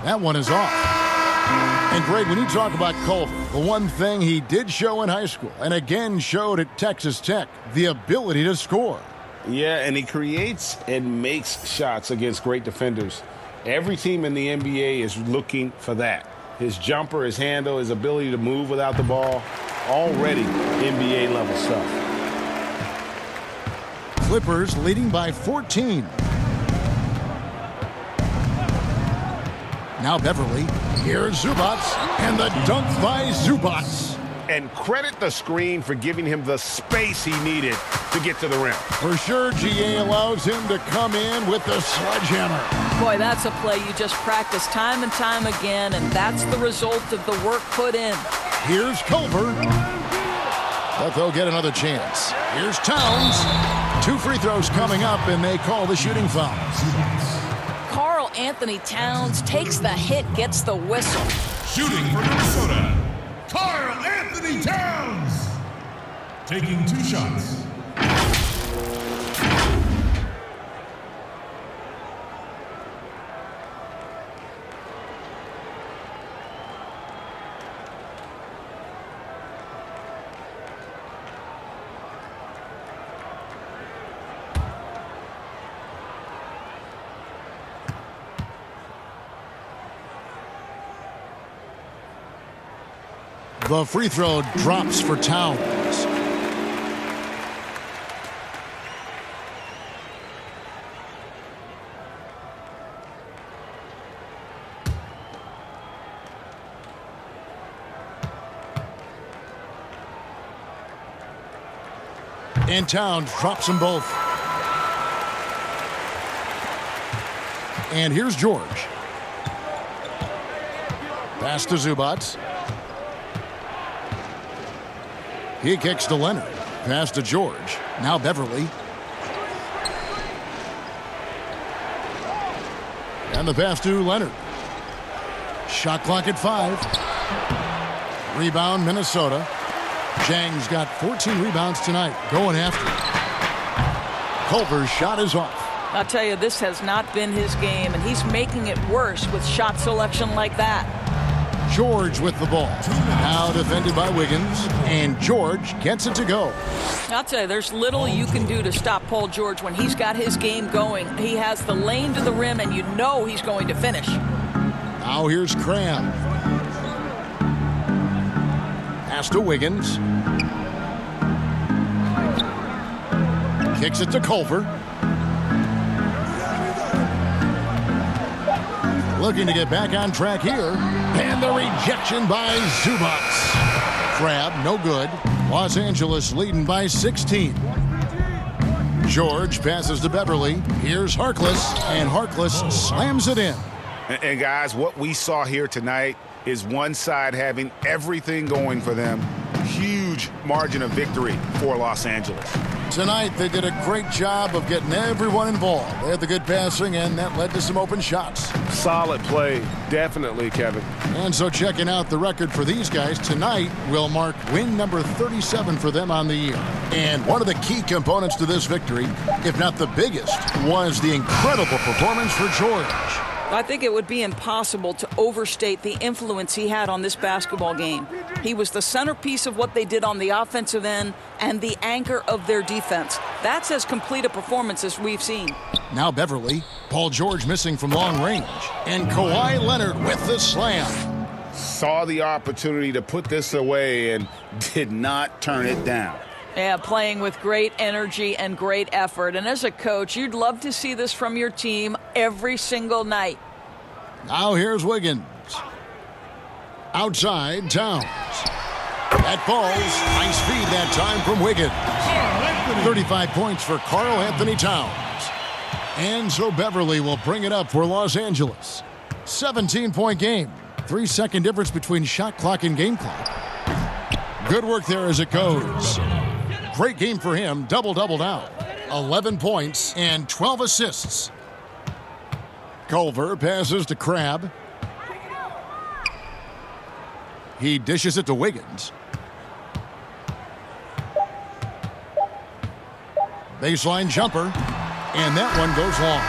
That one is off. And Greg, when you talk about Culver, the one thing he did show in high school and again showed at Texas Tech, the ability to score. Yeah, and he creates and makes shots against great defenders. Every team in the NBA is looking for that. His jumper, his handle, his ability to move without the ball, already NBA level stuff. Clippers leading by 14. Now Beverly. Here's Zubats. And the dunk by Zubats. And credit the screen for giving him the space he needed to get to the rim. For sure, GA allows him to come in with the sledgehammer. Boy, that's a play you just practice time and time again, and that's the result of the work put in. Here's Culver. But they'll get another chance. Here's Towns. 2 free throws coming up, and they call the shooting foul. Karl Anthony Towns takes the hit, gets the whistle. Shooting for Minnesota, Karl Anthony Towns. Taking 2 shots. The free throw drops for Towns. And Towns drops them both. And here's George. Pass to Zubats. He kicks to Leonard. Pass to George. Now Beverly. And the pass to Leonard. Shot clock at 5. Rebound Minnesota. Zhang's got 14 rebounds tonight. Going after it. Culver's shot is off. I'll tell you, this has not been his game, and he's making it worse with shot selection like that. George with the ball. Now defended by Wiggins. And George gets it to go. I'll tell you, there's little you can do to stop Paul George when he's got his game going. He has the lane to the rim, and you know he's going to finish. Now here's Cram. Pass to Wiggins. Kicks it to Culver. Looking to get back on track here. And the rejection by Zubats. Crab, no good. Los Angeles leading by 16. George passes to Beverly. Here's Harkless. And Harkless slams it in. And guys, what we saw here tonight is one side having everything going for them. Huge margin of victory for Los Angeles. Tonight, they did a great job of getting everyone involved. They had the good passing, and that led to some open shots. Solid play, definitely, Kevin. And so checking out the record for these guys, tonight will mark win number 37 for them on the year. And one of the key components to this victory, if not the biggest, was the incredible performance for George. I think it would be impossible to overstate the influence he had on this basketball game. He was the centerpiece of what they did on the offensive end and the anchor of their defense. That's as complete a performance as we've seen. Now Beverly, Paul George missing from long range, and Kawhi Leonard with the slam. Saw the opportunity to put this away and did not turn it down. Yeah, playing with great energy and great effort. And as a coach, you'd love to see this from your team every single night. Now here's Wiggins. Outside, Towns. That falls. Nice feed that time from Wiggins. 35 points for Karl Anthony Towns. And so Beverly will bring it up for Los Angeles. 17-point game. 3-second difference between shot clock and game clock. Good work there as it goes. Great game for him. Double-double now. 11 points and 12 assists. Culver passes to Crab. He dishes it to Wiggins. Baseline jumper. And that one goes long.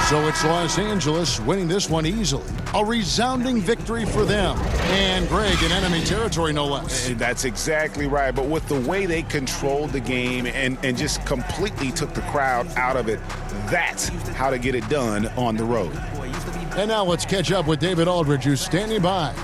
So it's Los Angeles winning this one easily. A resounding victory for them. And Greg in enemy territory, no less. That's exactly right. But with the way they controlled the game and just completely took the crowd out of it, that's how to get it done on the road. And now let's catch up with David Aldridge, who's standing by.